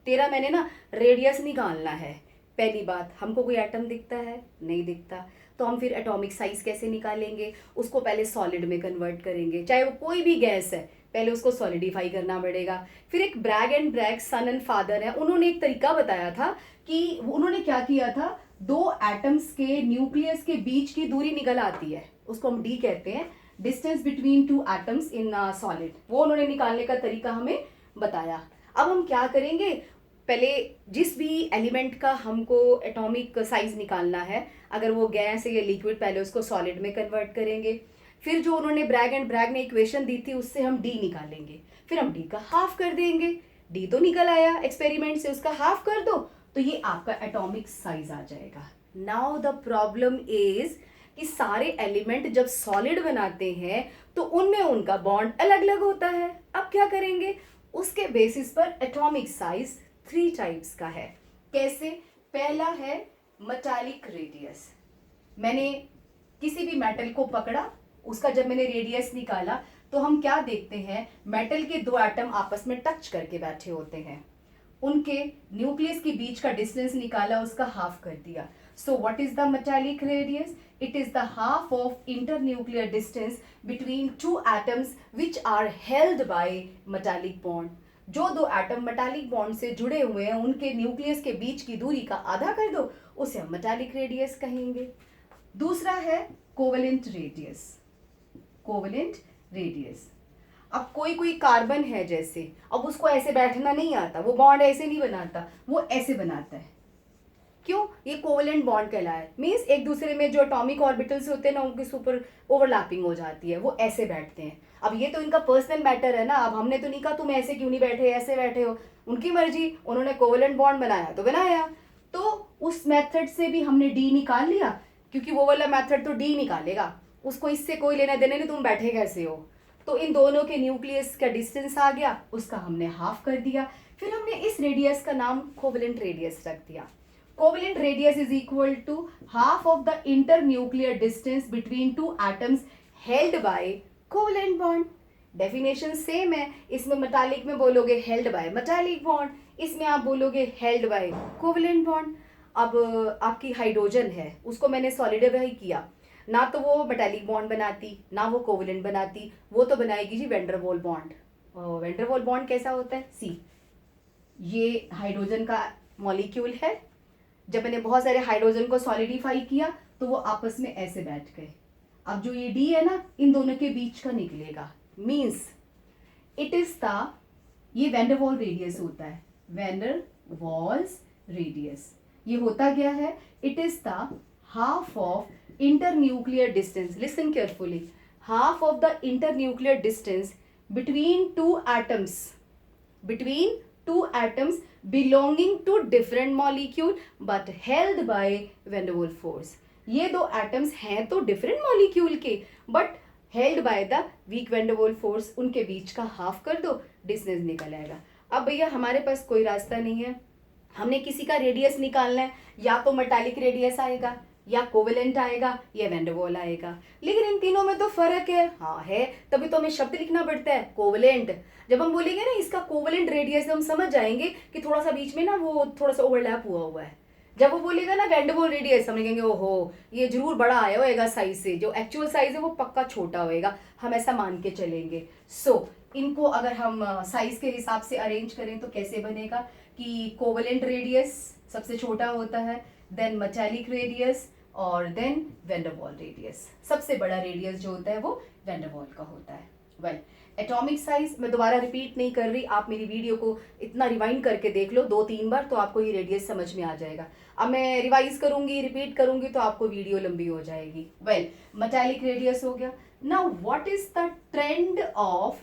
तेरा मैंने ना रेडियस निकालना है। पहली बात, हमको कोई एटम दिखता है? नहीं दिखता, तो हम फिर एटॉमिक साइज कैसे निकालेंगे? उसको पहले सॉलिड में कन्वर्ट करेंगे, चाहे वो कोई भी गैस है, पहले उसको सॉलिडिफाई करना पड़ेगा। फिर एक Bragg and Bragg son and father है, उन्होंने एक तरीका बताया था कि उन्होंने क्या किया था, दो एटम्स के न्यूक्लियस के बीच की दूरी निकल आती है, उसको हम डी कहते हैं, distance between two atoms in solid, वो उन्होंने निकालने का तरीका हमें बताया। अब हम क्या करेंगे, पहले जिस भी एलिमेंट का हमको एटॉमिक साइज निकालना है, अगर वो गैस है या लिक्विड, पहले उसको सॉलिड में कन्वर्ट करेंगे। फिर जो उन्होंने ब्रैग एंड ब्रैग ने इक्वेशन दी थी उससे हम डी निकालेंगे, फिर हम डी का हाफ कर देंगे। डी तो निकल आया एक्सपेरिमेंट से, उसका हाफ कर दो तो ये आपका एटॉमिक साइज आ जाएगा। नाउ द प्रॉब्लम इज कि सारे एलिमेंट जब सॉलिड बनाते हैं तो उनमें उनका बॉन्ड अलग अलग होता है। अब क्या करेंगे, उसके बेसिस पर एटॉमिक साइज 3 टाइप्स का है। कैसे, पहला है मेटालिक रेडियस। मैंने किसी भी मेटल को पकड़ा, उसका जब मैंने रेडियस निकाला तो हम क्या देखते हैं, मेटल के दो एटम आपस में टच करके बैठे होते हैं, उनके न्यूक्लियस के बीच का डिस्टेंस निकाला, उसका हाफ कर दिया। So what is the metallic radius? It is the half of internuclear distance between two atoms which are held by metallic bond. जो दो एटम मेटालिक बॉन्ड से जुड़े हुए हैं उनके न्यूक्लियस के बीच की दूरी का आधा कर दो, उसे हम मेटालिक रेडियस कहेंगे। दूसरा है कोवेलेंट रेडियस। कोवेलेंट रेडियस, अब कोई कोई कार्बन है जैसे, अब उसको ऐसे बैठना नहीं आता, वो बॉन्ड ऐसे नहीं बनाता, वो ऐसे बनाता है। क्यों? ये कोवेलेंट बॉन्ड कहलाए, मीन्स एक दूसरे में जो एटॉमिक ऑर्बिटल्स होते हैं ना उनके सुपर ओवरलैपिंग हो जाती है, वो ऐसे बैठते हैं। अब ये तो इनका पर्सनल मैटर है ना, अब हमने तो नहीं कहा तुम ऐसे क्यों नहीं बैठे, ऐसे बैठे हो, उनकी मर्जी, उन्होंने कोवेलेंट बॉन्ड बनाया तो बनाया। तो उस मेथड से भी हमने डी निकाल लिया, क्योंकि वो वाला मेथड तो डी निकालेगा, उसको इससे कोई लेना देना नहीं, तुम बैठे कैसे हो। तो इन दोनों के न्यूक्लियस का डिस्टेंस आ गया, उसका हमने हाफ कर दिया। फिर हमने इस रेडियस का नाम कोवेलेंट रेडियस रख दिया। Covalent radius is equal to half of the internuclear distance between two atoms held by covalent bond. Definition same है, इसमें मेटालिक में बोलोगे हेल्ड बाय मेटालिक बॉन्ड, इसमें आप बोलोगे हेल्ड बाय कोवेलेंट बॉन्ड। अब आपकी हाइड्रोजन है, उसको मैंने सॉलिडिफाई किया, ना तो वो मेटालिक बॉन्ड बनाती ना वो कोवेलेंट बनाती, वो तो बनाएगी जी वेंडरवॉल बॉन्ड। वेंडरवॉल बॉन्ड कैसा होता है, सी, ये हाइड्रोजन का मॉलिक्यूल है, जब मैंने बहुत सारे हाइड्रोजन को सॉलिडिफाई किया तो वो आपस में ऐसे बैठ गए। अब जो ये डी है ना, इन दोनों के बीच का निकलेगा, मीन्स इट इज द, ये वेंडरवॉल रेडियस होता है, वेंडरवॉल्स रेडियस। ये होता क्या है, it is the half of internuclear distance, listen carefully, half of the internuclear distance between two atoms belonging to different molecule but held by van der Waals force। ये दो atoms हैं तो different molecule के but held by the weak van der Waals force, उनके बीच का हाफ कर दो, डिस्टेंस निकल आएगा। अब भैया हमारे पास कोई रास्ता नहीं है, हमने किसी का रेडियस निकालना है, या तो मेटालिक रेडियस आएगा या कोवेलेंट आएगा या वेंडरवॉल आएगा, लेकिन इन तीनों में तो फर्क है। हाँ है, तभी तो हमें शब्द लिखना पड़ता है कोवेलेंट। जब हम बोलेंगे ना इसका कोवेलेंट रेडियस, हम समझ जाएंगे कि थोड़ा सा बीच में ना वो थोड़ा सा ओवरलैप हुआ है। जब वो बोलेगा ना वेंडरवॉल रेडियस, हम कहेंगे ओहो ये जरूर बड़ा आया होएगा साइज से, जो एक्चुअल साइज है वो पक्का छोटा होएगा, हम ऐसा मान के चलेंगे। सो इनको अगर हम साइज के हिसाब से अरेंज करें तो कैसे बनेगा कि कोवेलेंट रेडियस सबसे छोटा होता है, देन मेटालिक रेडियस और देन वेंडरवॉल रेडियस। सबसे बड़ा रेडियस जो होता है वो वेंडरवॉल का होता है। वेल, एटॉमिक साइज मैं दोबारा रिपीट नहीं कर रही, आप मेरी वीडियो को इतना रिवाइंड करके देख लो 2-3 बार तो आपको ये रेडियस समझ में आ जाएगा। अब मैं रिवाइज करूंगी, रिपीट करूंगी तो आपको वीडियो लंबी हो जाएगी। वेल, मेटालिक रेडियस हो गया। Now what is the trend of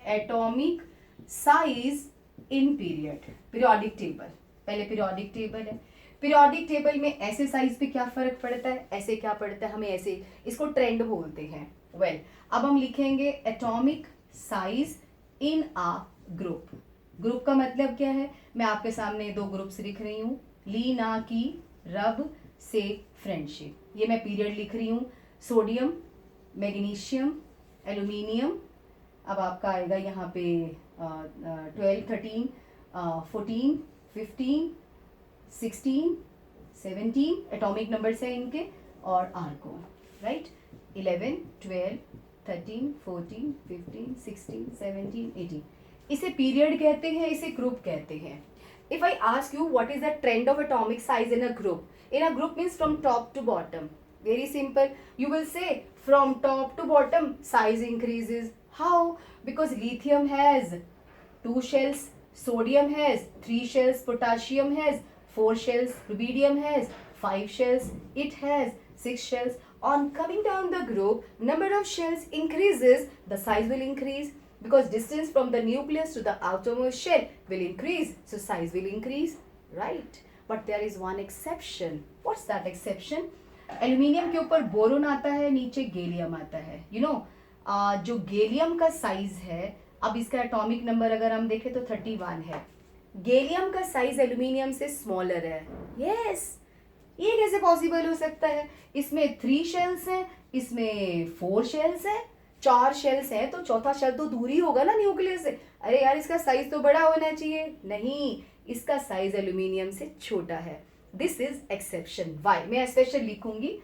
atomic size in periodic table. पहले पीरियोडिक टेबल है, पीरियोडिक टेबल में ऐसे साइज पे क्या फर्क पड़ता है, ऐसे क्या पड़ता है, हमें ऐसे, इसको ट्रेंड बोलते हैं। वेल, अब हम लिखेंगे atomic size in a group. Group का मतलब क्या है, मैं आपके सामने 2 ग्रुप्स लिख रही हूँ, ली ना की रब से फ्रेंडशिप, ये मैं पीरियड लिख रही हूँ, सोडियम, मैग्नीशियम, एल्यूमिनियम। अब आपका आएगा यहाँ पे 12, 13, 14, 15, 16, 17 एटॉमिक नंबर्स हैं इनके, और आर्गोन, राइट, 11, 12, 13, 14, 15, 16, 17, 18. इसे पीरियड कहते हैं, इसे ग्रुप कहते हैं. If I ask you what is the trend of atomic size in a group means from top to bottom. Very simple. You will say from top to bottom size increases. How? Because lithium has 2 shells, sodium has 3 shells, potassium has 4 shells, rubidium has 5 shells, it has 6 shells. On coming down the group, number of shells increases, the size will increase because distance from the nucleus to the outermost shell will increase, so size will increase, right? But there is one exception. What's that exception? Aluminium के ऊपर बोरोन आता है, नीचे गैलियम आता है. जो गैलियम का साइज है, अब इसका एटॉमिक नंबर अगर हम देखें तो 31 है. गैलियम का साइज एल्यूमिनियम से स्मॉलर है. यस, ये कैसे पॉसिबल हो सकता है? इसमें 3 शेल्स हैं, इसमें 4 शेल्स हैं, 4 शेल्स हैं तो चौथा शेल तो दूर ही होगा ना न्यूक्लियस से. अरे यार, इसका साइज तो बड़ा होना चाहिए. नहीं, इसका साइज एल्यूमिनियम से छोटा है. This is exception. वाई? मैं स्पेशल लिखूंगी,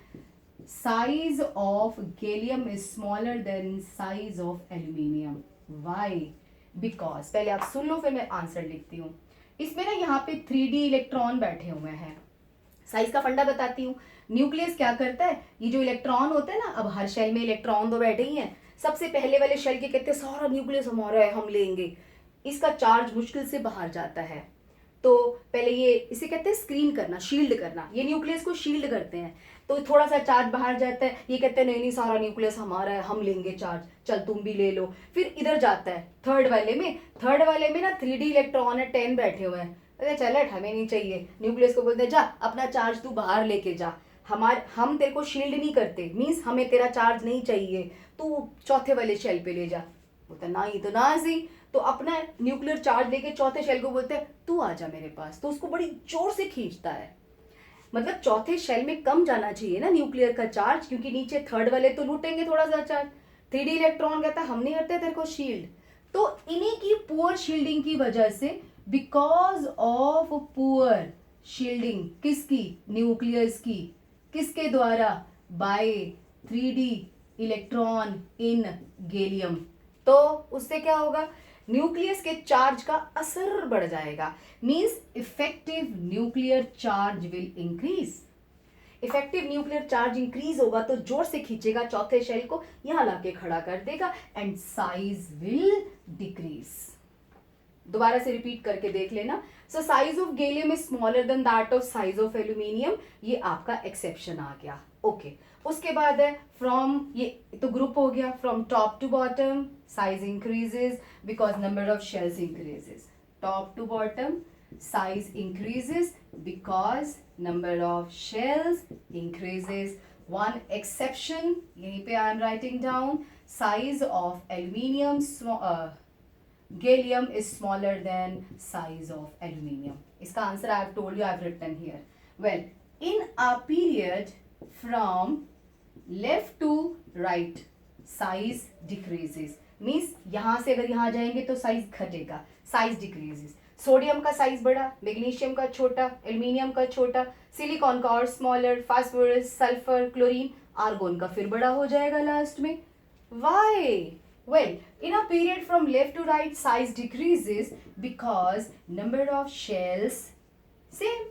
size of gallium is smaller than size of aluminium. Why? Because, पहले आप सुन लो फिर मैं आंसर लिखती हूँ. इसमें ना यहाँ पे 3D इलेक्ट्रॉन बैठे हुए हैं. साइज का फंडा बताती हूँ. न्यूक्लियस क्या करता है, ये जो इलेक्ट्रॉन होते हैं ना, अब हर शेल में इलेक्ट्रॉन तो बैठे ही हैं. सबसे पहले वाले शेल के कहते हैं सारा न्यूक्लियस हमारा है, हम लेंगे. इसका चार्ज मुश्किल से बाहर जाता है, तो पहले ये इसे कहते हैं स्क्रीन करना, शील्ड करना. ये न्यूक्लियस को शील्ड करते हैं, तो थोड़ा सा चार्ज बाहर जाता है. ये कहते हैं नहीं नहीं, सारा न्यूक्लियस हमारा है, हम लेंगे चार्ज, चल तुम भी ले लो. फिर इधर जाता है थर्ड वाले में ना 3D इलेक्ट्रॉन है, 10 बैठे हुए हैं. अरे चल हट, हमें नहीं चाहिए. न्यूक्लियस को बोलते हैं जा अपना चार्ज तू बाहर लेके जा, हम तेरे को शील्ड नहीं करते, मीन्स हमें तेरा चार्ज नहीं चाहिए, तू चौथे वाले शेल पे ले जा. बोलता ना, ही तो ना सी. तो अपना न्यूक्लियर चार्ज लेके चौथे शेल को बोलते हैं तू आ जा मेरे पास, तो उसको बड़ी जोर से खींचता है. मतलब चौथे शेल में कम जाना चाहिए ना न्यूक्लियर का चार्ज, क्योंकि नीचे थर्ड वाले तो लूटेंगे थोड़ा सा चार्ज. 3D इलेक्ट्रॉन कहता है हम नहीं करते तेरे को शील्ड. तो इन्हीं की पुअर शील्डिंग की वजह से, बिकॉज ऑफ पुअर शील्डिंग, किसकी? न्यूक्लियस की. किसके द्वारा? By 3D electron in gallium. तो उससे क्या होगा? न्यूक्लियस के चार्ज का असर बढ़ जाएगा. Means effective nuclear charge will increase. Effective nuclear charge increase होगा तो जोर से खींचेगा चौथे शेल को, यहां लाके खड़ा कर देगा एंड साइज विल डिक्रीज. दोबारा से रिपीट करके देख लेना. So size of gallium is smaller than that of size of aluminium. ये आपका एक्सेप्शन आ गया. ओके. उसके बाद है फ्रॉम, ये तो ग्रुप हो गया. From top to bottom size increases because number of shells increases. Top to bottom size increases because number of shells increases. One exception, यहीं पे I am writing down, size of aluminium, gallium is smaller than size of aluminium. इसका answer I have told you, I have written here. Well, in a period from left to right, size decreases. Means यहाँ से अगर यहाँ जाएंगे तो साइज घटेगा, साइज डिक्रीजेस. सोडियम का साइज बड़ा, मैग्नीशियम का छोटा, एल्यूमिनियम का छोटा, सिलिकॉन का और smaller, phosphorus, sulphur, chlorine, argon का फिर बड़ा हो जाएगा लास्ट में. Why? Well, in a period from left to right size decreases because number of shells same.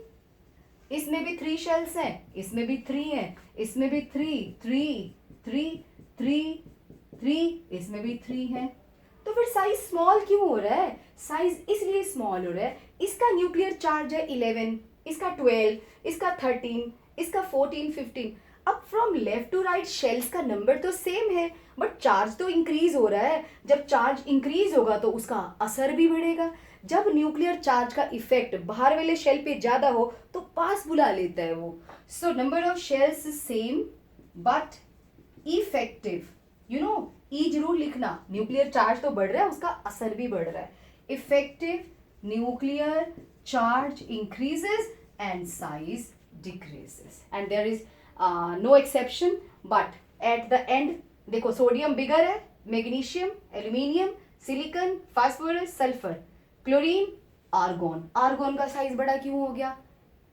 इसमें भी 3 शेल्स हैं, इसमें भी 3 हैं, इसमें भी 3, 3, 3, 3, 3, इसमें भी 3 हैं. तो फिर साइज स्मॉल क्यों हो रहा है? साइज इसलिए स्मॉल हो रहा है, इसका न्यूक्लियर चार्ज है 11, इसका 12, इसका 13, इसका 14, 15. अब from left to right shells का नंबर तो सेम है, बट चार्ज तो इंक्रीज हो रहा है. जब चार्ज इंक्रीज होगा तो उसका असर भी बढ़ेगा. जब न्यूक्लियर चार्ज का इफेक्ट बाहर वाले शेल पे ज्यादा हो तो पास बुला लेता है वो. So number of shells same but effective, ई जरूर लिखना. न्यूक्लियर चार्ज तो बढ़ रहा है, उसका असर भी बढ़ रहा है. Effective nuclear charge increases and size decreases and there is no exception. But at the end देखो, सोडियम बिगर है, magnesium, aluminium, silicon, phosphorus, sulphur, chlorine, argon. Argon का साइज बड़ा क्यों हो गया?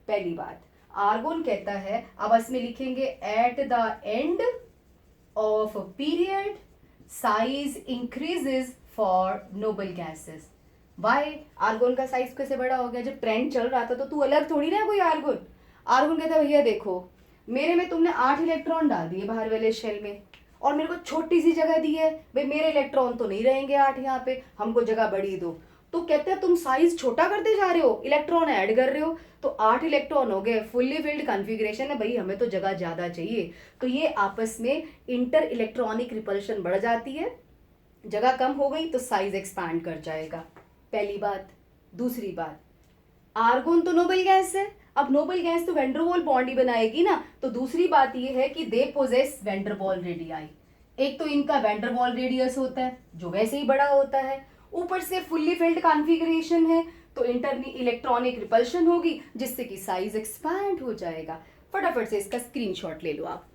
पहली बात, आर्गोन कहता है, अब इसमें लिखेंगे at the end of a period size increases for noble gases. Why? Argon का साइज कैसे बड़ा हो गया? जब ट्रेंड चल रहा था तो तू अलग थोड़ी ना कोई आर्गोन। आर्गोन कहता है भैया देखो मेरे में तुमने 8 इलेक्ट्रॉन डाल दिए बाहर वाले शेल में और मेरे को छोटी सी जगह दी है, भाई मेरे इलेक्ट्रॉन तो नहीं रहेंगे 8 यहाँ पे, हमको जगह बड़ी दो। तो कहते हैं तुम साइज छोटा करते जा रहे हो, इलेक्ट्रॉन ऐड कर रहे हो, तो 8 इलेक्ट्रॉन हो गए, फुल्ली फिल्ड कॉन्फ़िगरेशन है भाई, हमें तो जगह ज्यादा चाहिए। तो ये आपस में इंटर इलेक्ट्रॉनिक रिपल्शन बढ़ जाती है, जगह कम हो गई तो साइज एक्सपैंड कर जाएगा, पहली बात। दूसरी बात, आर्गोन तो नोबल गैस है, अब नोबल गैस तो वैंडरवॉल बॉन्ड ही बनाएगी ना, तो दूसरी बात ये है कि दे पोजेस वैंडरवॉल रेडियाई। एक तो इनका वैंडरवॉल रेडियस होता है जो वैसे ही बड़ा होता है, ऊपर से फुल्ली फिल्ड कॉन्फ़िगरेशन है तो इंटर इलेक्ट्रॉनिक रिपल्शन होगी जिससे कि साइज एक्सपैंड हो जाएगा। फटाफट से इसका स्क्रीनशॉट ले लो आप।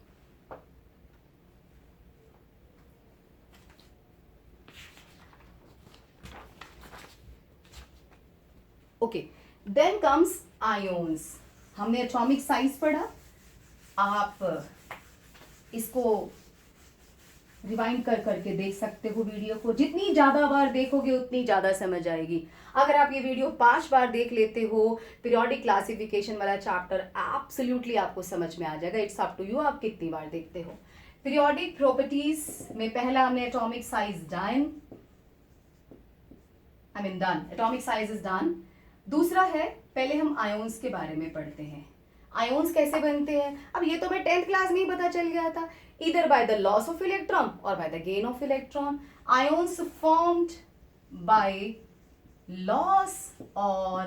Okay, then comes ions. हमने एटॉमिक साइज पढ़ा, आप इसको रिवाइंड कर करके देख सकते हो वीडियो को, जितनी ज्यादा बार देखोगे उतनी ज्यादा समझ आएगी। अगर आप ये वीडियो 5 बार देख लेते हो, पीरियोडिक क्लासिफिकेशन वाला चैप्टर एब्सोल्युटली आपको समझ में आ जाएगा। इट्स अप टू यू आप कितनी बार देखते हो। पीरियोडिक प्रॉपर्टीज में पहला हमने atomic size done, atomic size is done. दूसरा है, पहले हम आयोन्स के बारे में पढ़ते हैं। आयोन्स कैसे बनते हैं? अब ये तो मैं 10th क्लास में ही पता चल गया था, either by the loss of electron or by the gain of electron. Ions formed by loss or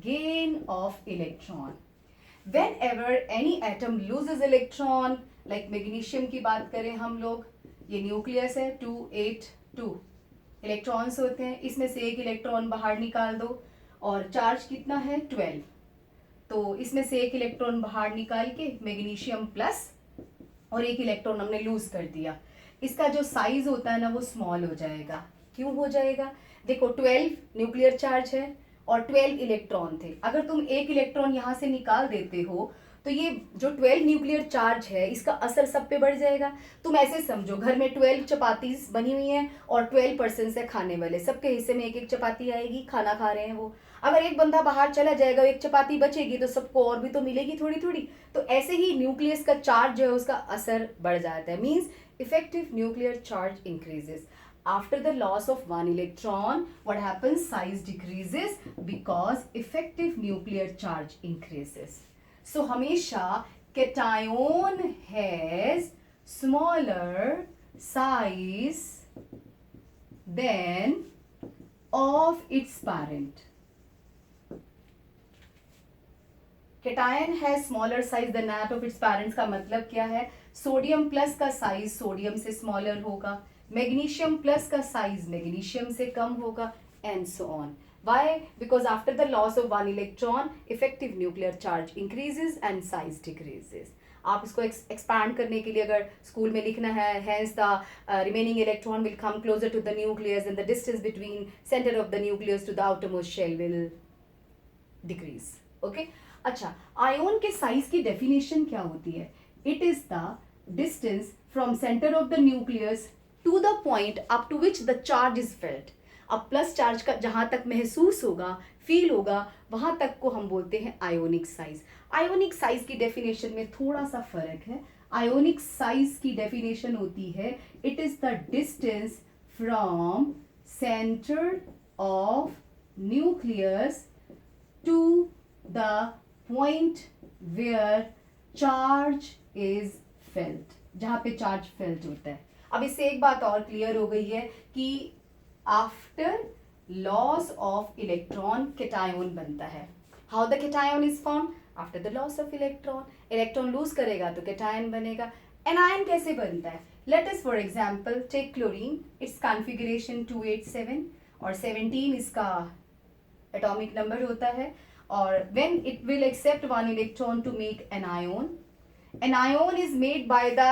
gain of electron. Whenever any atom loses electron, like magnesium की बात करें हम लोग, ये न्यूक्लियस है 282 इलेक्ट्रॉन्स होते हैं, इसमें से एक इलेक्ट्रॉन बाहर निकाल दो और चार्ज कितना है 12, तो इसमें से एक इलेक्ट्रॉन बाहर निकाल के मैग्नीशियम प्लस और एक इलेक्ट्रॉन हमने लूज कर दिया, इसका जो साइज होता है ना वो स्मॉल हो जाएगा। क्यों हो जाएगा? देखो 12 न्यूक्लियर चार्ज है और 12 इलेक्ट्रॉन थे, अगर तुम एक इलेक्ट्रॉन यहाँ से निकाल देते हो तो ये जो 12 न्यूक्लियर चार्ज है इसका असर सब पे बढ़ जाएगा। तुम ऐसे समझो घर में 12 चपातीस बनी हुई हैं और 12 पर्सन है खाने वाले, सबके हिस्से में एक एक चपाती आएगी, खाना खा रहे हैं वो। अगर एक बंदा बाहर चला जाएगा, एक चपाती बचेगी तो सबको और भी तो मिलेगी थोड़ी थोड़ी। तो ऐसे ही न्यूक्लियस का चार्ज जो है उसका असर बढ़ जाता है, means effective nuclear charge increases. After the loss of one electron, what happens? Size decreases because effective nuclear charge increases. So हमेशा cation has smaller size than of its parent. Cation has smaller size than that of its parents का मतलब क्या है? सोडियम प्लस का साइज सोडियम से स्मॉलर होगा, मैग्नीशियम प्लस का साइज मैग्नीशियम से कम होगा, and so on. Why? Because after the loss of one electron, effective nuclear charge increases and size decreases. आप इसको एक्सपैंड करने के लिए अगर स्कूल में लिखना है, hence the remaining electron will come closer to the nucleus and the distance between center of the nucleus to the outermost shell will decrease. Okay? अच्छा, आयोन के साइज की डेफिनेशन क्या होती है? It is the distance from centre of the nucleus to the point up to which the charge is felt. अब प्लस चार्ज का जहां तक महसूस होगा, फील होगा, वहां तक को हम बोलते हैं आयोनिक साइज। आयोनिक साइज की डेफिनेशन में थोड़ा सा फर्क है। आयोनिक साइज की डेफिनेशन होती है it is the distance from centre of nucleus to the point where charge is felt, जहां पे चार्ज फेल्ट होता है। अब इससे एक बात और क्लियर हो गई है कि after loss of electron cation बनता है। How the cation is form? After the loss of electron, electron lose करेगा तो केटायन बनेगा। एनायन कैसे बनता है? Let us for example take chlorine, its configuration 287 और 17 इसका एटॉमिक नंबर होता है, और when it will accept one electron to make an ion is made by the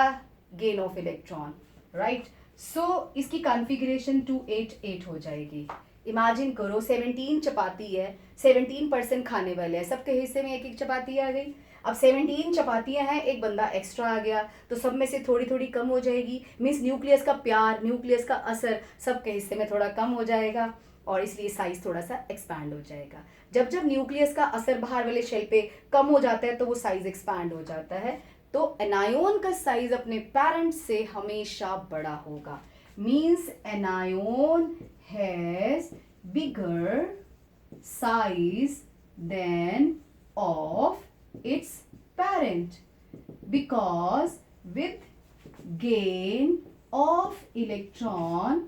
gain of electron, right? So इसकी कॉन्फ़िगरेशन 288 हो जाएगी। इमेजिन करो 17 चपाती है, 17% खाने वाले हैं, सबके हिस्से में एक एक चपाती आ गई। अब 17 चपातियां हैं, एक बंदा एक्स्ट्रा आ गया तो सब में से थोड़ी थोड़ी कम हो जाएगी, मीन्स न्यूक्लियस का प्यार, न्यूक्लियस का असर सबके हिस्से में थोड़ा कम हो जाएगा और इसलिए साइज थोड़ा सा एक्सपैंड हो जाएगा। जब जब न्यूक्लियस का असर बाहर वाले शेल पे कम हो जाता है तो वो साइज एक्सपैंड हो जाता है। तो एनायन का साइज अपने पेरेंट से हमेशा बड़ा होगा, means anion has bigger size than of its parent because with gain of electron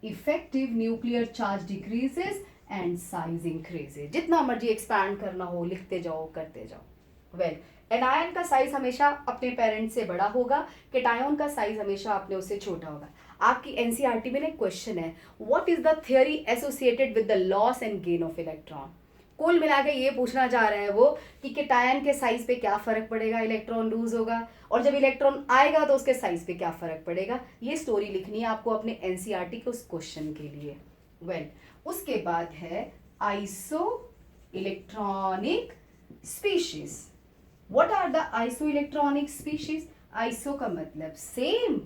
effective nuclear charge decreases and size increases। जितना मर्जी एक्सपैंड करना हो लिखते जाओ करते जाओ। वेल एनायन का साइज हमेशा अपने पेरेंट से बड़ा होगा, केटायन का साइज हमेशा अपने उससे छोटा होगा। आपकी एनसीईआरटी में एक क्वेश्चन है, what is the theory associated with the loss and gain of electron. कुल मिला के ये पूछना चाह रहा है वो कि केटायन के साइज पे क्या फर्क पड़ेगा, इलेक्ट्रॉन लूज होगा, और जब इलेक्ट्रॉन आएगा तो उसके साइज पे क्या फर्क पड़ेगा। ये स्टोरी लिखनी है आपको अपने एनसीईआरटी के उस क्वेश्चन के लिए। वेल उसके बाद है isoelectronic species. What are the isoelectronic species. Iso का मतलब सेम,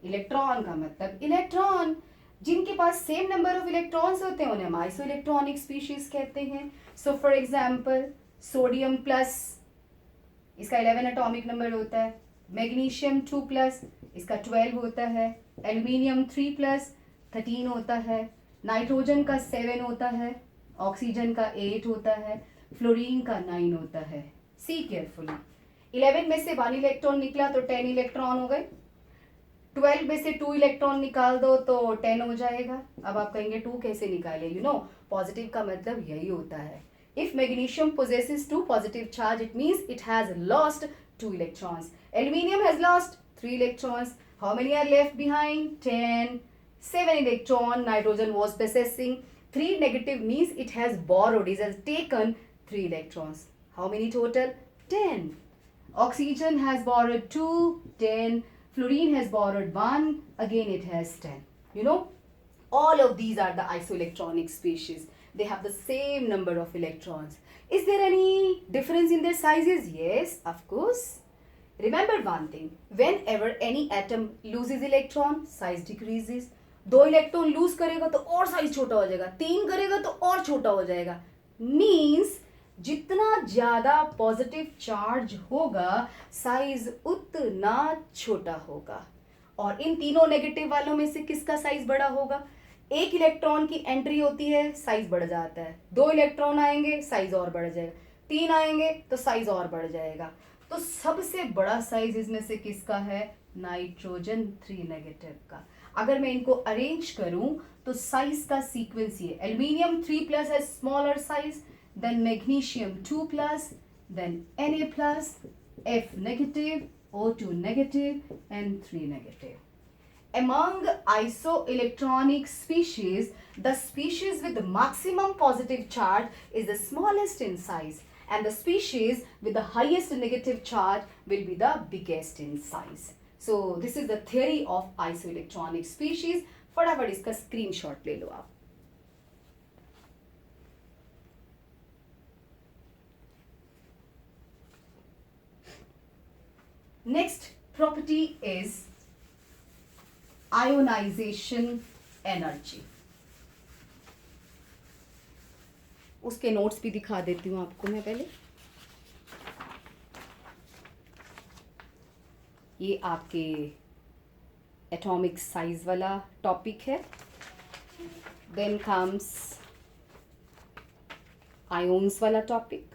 इलेक्ट्रॉन का मतलब इलेक्ट्रॉन। जिनके पास सेम नंबर ऑफ इलेक्ट्रॉन्स होते हैं उन्हें हम आइसो इलेक्ट्रॉनिक स्पीशीज कहते हैं। So for example sodium plus, इसका 11 एटॉमिक नंबर होता है। मैग्नीशियम 2 प्लस, इसका 12 होता है। एल्यूमिनियम 3 प्लस 13 होता है। नाइट्रोजन का 7 होता है। ऑक्सीजन का 8 होता है। फ्लोरीन का 9 होता है। सी केयरफुली, 11 में से 1 इलेक्ट्रॉन निकला तो 10 इलेक्ट्रॉन हो गए। 12 में से 2 इलेक्ट्रॉन निकाल दो तो 10 हो जाएगा। अब आप कहेंगे 2 कैसे निकाले, यू नो पॉजिटिव का मतलब यही होता है। If magnesium possesses 2 positive charge, it means it has lost 2 electrons. Aluminium has lost 3 electrons. How many are left behind? 10. 7 electron nitrogen was possessing. 3 negative means it has borrowed, it has taken 3 electrons. How many total? 10. Oxygen has borrowed 2, 10. Fluorine has borrowed 1, again it has 10. You know, all of these are the isoelectronic species. They have the same number of electrons. Is there any difference in their sizes? Yes, of course. Remember one thing, whenever any atom loses electron, size decreases. 2 electron lose करेगा तो और साइज छोटा हो जाएगा, 3 करेगा तो और छोटा हो जाएगा। मीन्स जितना ज्यादा पॉजिटिव चार्ज होगा साइज उतना छोटा होगा। और इन तीनों नेगेटिव वालों में से किसका साइज बड़ा होगा। 1 इलेक्ट्रॉन की एंट्री होती है, साइज बढ़ जाता है। 2 इलेक्ट्रॉन आएंगे, साइज और बढ़ जाएगा। 3 आएंगे तो साइज और बढ़ जाएगा। तो सबसे बड़ा साइज इसमें से किसका है, नाइट्रोजन 3 नेगेटिव का। अगर मैं इनको अरेंज करूं तो साइज का सीक्वेंस ये, एल्यूमिनियम 3 प्लस है smaller size, then magnesium 2 plus, then Na plus, F negative, O2 negative and 3 negative. Among isoelectronic species, the species with the maximum positive charge is the smallest in size, and the species with the highest negative charge will be the biggest in size. So this is the theory of isoelectronic species. फटाफट इसका स्क्रीनशॉट ले लो आप। Next property is ionization energy. उसके नोट्स भी दिखा देती हूँ आपको मैं पहले। ये आपके एटॉमिक साइज वाला टॉपिक है। देन कम्स आयोन्स वाला टॉपिक,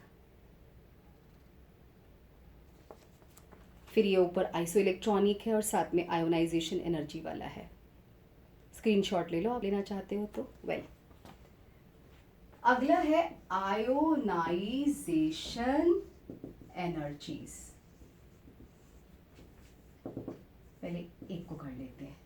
फिर ये ऊपर आइसो इलेक्ट्रॉनिक है और साथ में आयोनाइजेशन एनर्जी वाला है। स्क्रीनशॉट ले लो आप लेना चाहते हो तो। वेल अगला है आयोनाइजेशन एनर्जीज। पहले एक को कर लेते हैं।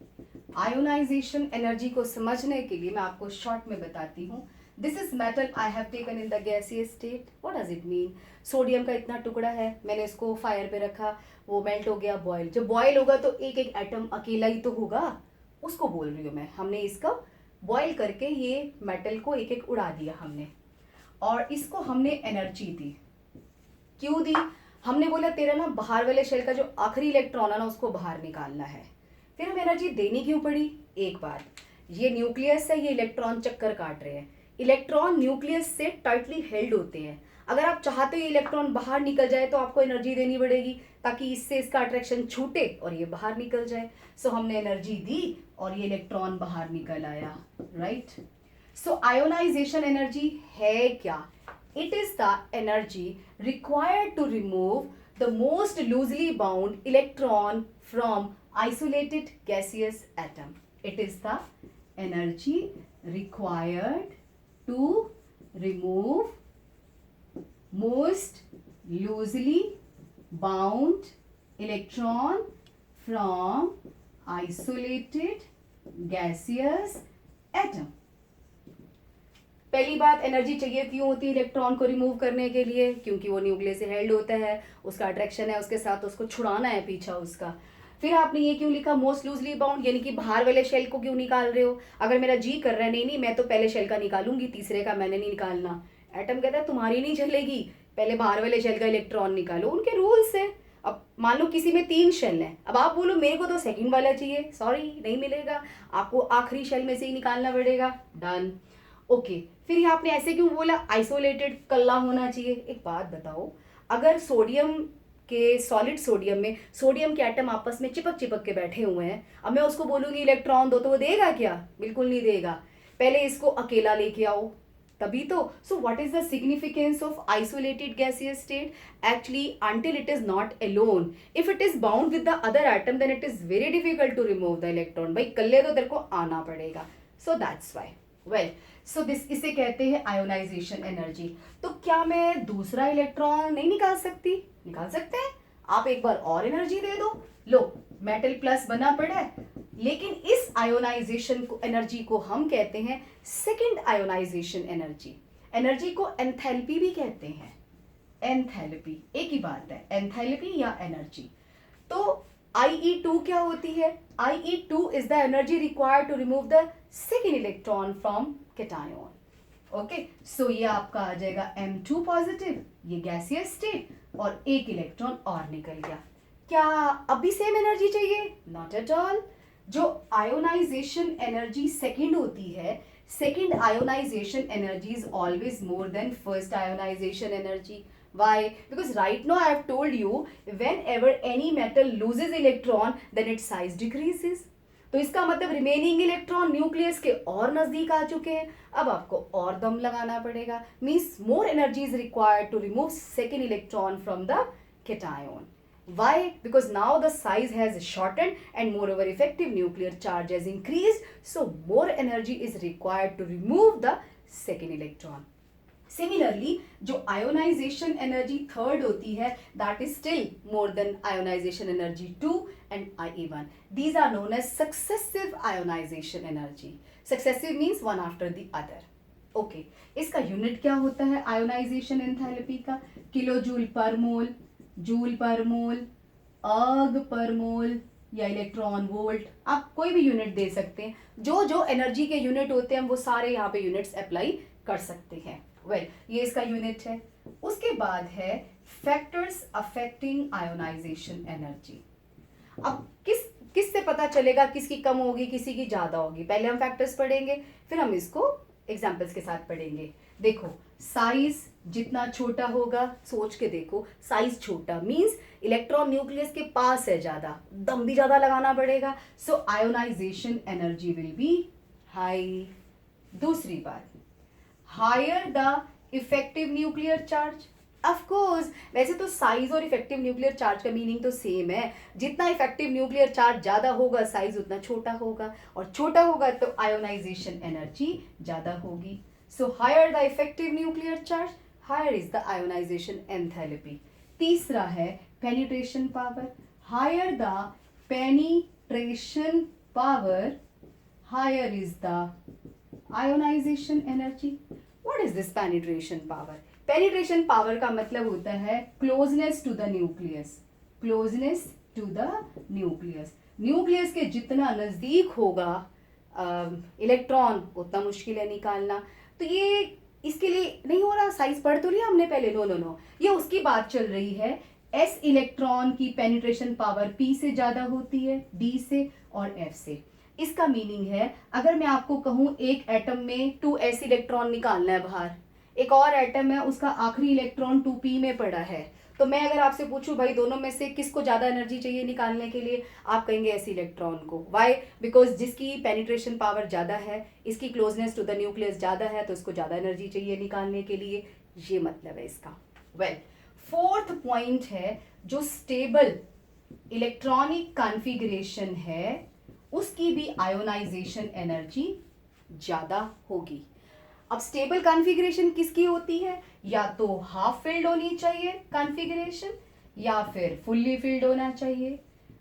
आयोनाइजेशन एनर्जी को समझने के लिए मैं आपको शॉर्ट में बताती हूँ। This is metal I have taken in the gaseous state. What does it mean. Sodium का इतना टुकड़ा है, मैंने इसको फायर पे रखा, वो मेल्ट हो गया, बॉयल। जब बॉयल होगा तो एक एक एटम अकेला ही तो होगा, उसको बोल रही हूँ मैं। हमने इसका बॉयल करके ये मेटल को एक एक उड़ा दिया हमने, और इसको हमने एनर्जी दी। क्यों दी। हमने बोला तेरा ना बाहर वाले शेल का जो आखिरी इलेक्ट्रॉन है ना उसको बाहर निकालना है। फिर हमें एनर्जी देनी क्यों पड़ी? एक बात, ये न्यूक्लियस है, ये इलेक्ट्रॉन चक्कर काट रहे हैं, इलेक्ट्रॉन न्यूक्लियस से टाइटली हेल्ड होते हैं। अगर आप चाहते हो ये इलेक्ट्रॉन बाहर निकल जाए तो आपको एनर्जी देनी पड़ेगी ताकि इससे इसका अट्रैक्शन छूटे और ये बाहर निकल जाए। सो हमने एनर्जी दी और ये इलेक्ट्रॉन बाहर निकल आया, राइट। सो आयोनाइजेशन एनर्जी है क्या? It is the energy required to remove the most loosely bound electron from isolated gaseous atom. It is the energy required to remove most loosely bound electron from isolated gaseous atom. पहली बात, एनर्जी चाहिए क्यों होती है इलेक्ट्रॉन को रिमूव करने के लिए? क्योंकि वो न्यूक्लियस से हेल्ड होता है, उसका अट्रैक्शन है उसके साथ, उसको छुड़ाना है पीछा उसका। फिर आपने ये क्यों लिखा मोस्ट लूजली बाउंड, यानी कि बाहर वाले शेल को क्यों निकाल रहे हो? अगर मेरा जी कर रहा है, नहीं नहीं मैं तो पहले शेल का निकालूंगी, तीसरे का मैंने नहीं निकालना। एटम कहता है तुम्हारी नहीं चलेगी, पहले बाहर वाले शेल का इलेक्ट्रॉन निकालो, उनके रूल्स है। अब मान लो किसी में 3 शेल हैं, अब आप बोलो मेरे को तो सेकंड वाला चाहिए, सॉरी नहीं मिलेगा, आपको आखिरी शेल में से ही निकालना पड़ेगा। Done, okay. फिर यहाँ आपने ऐसे क्यों बोला आइसोलेटेड कल्ला होना चाहिए? एक बात बताओ, अगर सोडियम के सॉलिड सोडियम में सोडियम के एटम आपस में चिपक चिपक के बैठे हुए हैं, अब मैं उसको बोलूंगी इलेक्ट्रॉन दो तो वो देगा क्या? बिल्कुल नहीं देगा। पहले इसको अकेला लेके आओ तभी तो। सो what is the significance of isolated gaseous state? Actually until it is not alone, if it is bound with the other atom then it is very difficult to remove the electron. भाई कल्ले तो तेरे को आना पड़ेगा। So that's why, well, so this इसे कहते हैं आयोनाइजेशन एनर्जी। तो क्या मैं दूसरा इलेक्ट्रॉन नहीं निकाल सकती? निकाल सकते हैं। आप एक बार और एनर्जी दे दो, लो मेटल प्लस बना पड़ा है। लेकिन इस आयोनाइजेशन को एनर्जी को हम कहते हैं सेकंड आयोनाइजेशन एनर्जी। एनर्जी को एंथैल्पी भी कहते हैं। एंथैल्पी एक ही बात है, एंथैल्पी या एनर्जी। तो IE2 क्या होती है? IE2 is the energy required to remove the second electron from cation. Okay, so ये आपका आ जाएगा M2 पॉजिटिव, ये गैसियस स्टेट, और एक इलेक्ट्रॉन और निकल गया। क्या अभी सेम एनर्जी चाहिए? Not at all. जो आयोनाइजेशन एनर्जी सेकंड होती है, second ionization energy is always more than first ionization energy. Why? Because right now I have told you whenever any metal loses electron then its size decreases. तो इसका मतलब रिमेनिंग इलेक्ट्रॉन न्यूक्लियस के और नजदीक आ चुके हैं, अब आपको और दम लगाना पड़ेगा। Means more energy is required to remove second electron from the cation. Why? Because now the size has shortened and moreover effective nuclear charge has increased, so more energy is required to remove the second electron. Similarly, जो आयोनाइजेशन एनर्जी थर्ड होती है that is still more than ionization energy 2 and IE1. These are known as successive ionization energy. Successive means one after the other. Okay, इसका यूनिट क्या होता है आयोनाइजेशन एंथैल्पी का? किलो जूल पर मोल, जूल पर मोल, अर्ग पर मोल या इलेक्ट्रॉन वोल्ट, आप कोई भी यूनिट दे सकते हैं। जो जो एनर्जी के यूनिट होते हैं वो सारे यहाँ पे यूनिट्स अप्लाई कर सकते हैं। वेल, ये इसका यूनिट है। उसके बाद है फैक्टर्स अफेक्टिंग आयोनाइजेशन एनर्जी। अब किस से पता चलेगा किसकी कम होगी किसी की ज्यादा होगी? पहले हम फैक्टर्स पढ़ेंगे, फिर हम इसको एग्जाम्पल्स के साथ पढ़ेंगे। देखो, साइज जितना छोटा होगा, सोच के देखो, साइज छोटा मींस इलेक्ट्रॉन न्यूक्लियस के पास है ज्यादा, दम भी ज्यादा लगाना पड़ेगा, so ionisation energy will be high. दूसरी बात, higher the effective nuclear charge. Of course, वैसे तो साइज और इफेक्टिव न्यूक्लियर चार्ज का मीनिंग तो सेम है। जितना इफेक्टिव न्यूक्लियर चार्ज ज्यादा होगा साइज उतना छोटा होगा, और छोटा होगा तो आयोनाइजेशन एनर्जी ज्यादा होगी। So higher the effective nuclear charge, higher is the ionization enthalpy. तीसरा है penetration power. Higher the penetration power, higher is the ionization energy. What is this penetration power? Penetration power का मतलब होता है closeness to the nucleus. Closeness to the nucleus, nucleus के जितना नजदीक होगा इलेक्ट्रॉन उतना मुश्किल है निकालना। तो ये इसके लिए नहीं हो रहा, साइज पढ़ तो लिया हमने पहले, नो नो नो, ये उसकी बात चल रही है एस इलेक्ट्रॉन की पेनिट्रेशन पावर पी से ज्यादा होती है डी से और एफ से। इसका मीनिंग है अगर मैं आपको कहूं एक एटम में 2s इलेक्ट्रॉन निकालना है बाहर, एक और एटम है उसका आखिरी इलेक्ट्रॉन 2p में पड़ा है, तो मैं अगर आपसे पूछूं भाई दोनों में से किसको ज्यादा एनर्जी चाहिए निकालने के लिए, आप कहेंगे एस इलेक्ट्रॉन को। वाई? बिकॉज जिसकी पेनिट्रेशन पावर ज्यादा है, इसकी क्लोजनेस टू द न्यूक्लियस ज्यादा है, तो इसको ज्यादा एनर्जी चाहिए निकालने के लिए। ये मतलब है इसका। वेल, फोर्थ पॉइंट है जो स्टेबल इलेक्ट्रॉनिक कॉन्फ़िगरेशन है उसकी भी आयोनाइजेशन एनर्जी ज्यादा होगी। अब स्टेबल कॉन्फ़िगरेशन किसकी होती है? या तो हाफ फिल्ड होनी चाहिए कॉन्फ़िगरेशन या फिर फुल्ली फिल्ड होना चाहिए।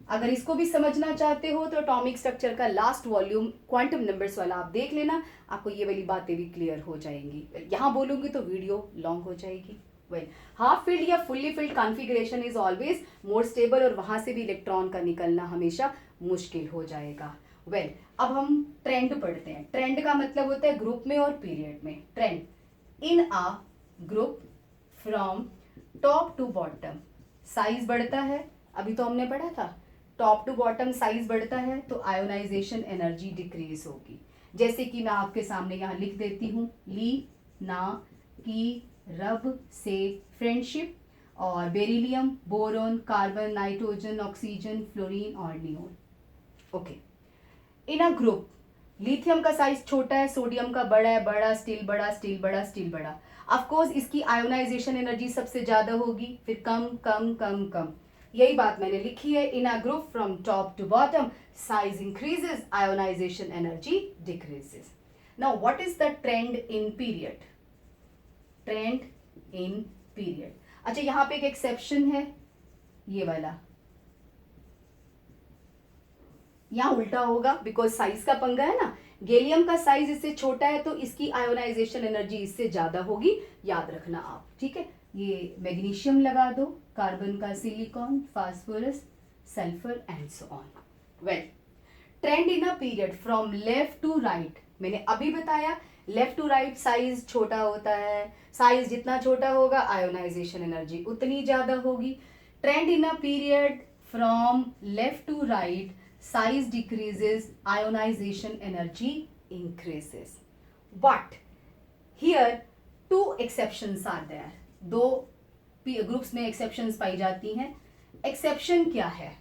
अगर इसको भी समझना चाहते हो तो एटॉमिक स्ट्रक्चर का लास्ट वॉल्यूम क्वांटम नंबर्स वाला आप देख लेना, आपको ये वाली बातें भी क्लियर हो जाएंगी। यहाँ बोलूंगी तो वीडियो लॉन्ग हो जाएगी। वेल, हाफ फील्ड या fully field configuration is always more stable और वहां से भी इलेक्ट्रॉन का निकलना हमेशा मुश्किल हो जाएगा। वेल, अब हम ट्रेंड पढ़ते हैं। ट्रेंड का मतलब होता है ग्रुप में और पीरियड में। Trend in a group from top to bottom size बढ़ता है, अभी तो हमने पढ़ा था टॉप टू बॉटम साइज बढ़ता है तो आयोनाइजेशन एनर्जी डिक्रीज होगी। जैसे कि मैं आपके सामने यहाँ लिख देती हूँ, ली ना की रब से फ्रेंडशिप और beryllium, boron, carbon, nitrogen, oxygen, fluorine और neon. Okay, in a group lithium का साइज छोटा है, सोडियम का बड़ा है, बड़ा स्टील बड़ा, स्टील बड़ा, स्टील बड़ा। ऑफ कोर्स इसकी आयोनाइजेशन एनर्जी सबसे ज्यादा होगी, फिर कम कम कम कम। यही बात मैंने लिखी है, in a group from top to bottom size increases, ionisation energy decreases. Now what is the trend in period? Trend in period, अच्छा यहां पे एक एक्सेप्शन है, ये वाला यहां उल्टा होगा बिकॉज साइज का पंगा है ना। गैलियम का साइज इससे छोटा है तो इसकी आयोनाइजेशन एनर्जी इससे ज्यादा होगी, याद रखना आप, ठीक है। ये मैग्नीशियम लगा दो, कार्बन का silicon, phosphorus, sulphur and so on. Well, trend in a period from left to right, मैंने अभी बताया लेफ्ट टू राइट साइज छोटा होता है, साइज जितना छोटा होगा आयोनाइजेशन एनर्जी उतनी ज्यादा होगी। Trend in a period from left to right size decreases, ionization energy increases. But here two exceptions are there. दो ग्रुप्स में exceptions पाई जाती हैं। exception क्या है?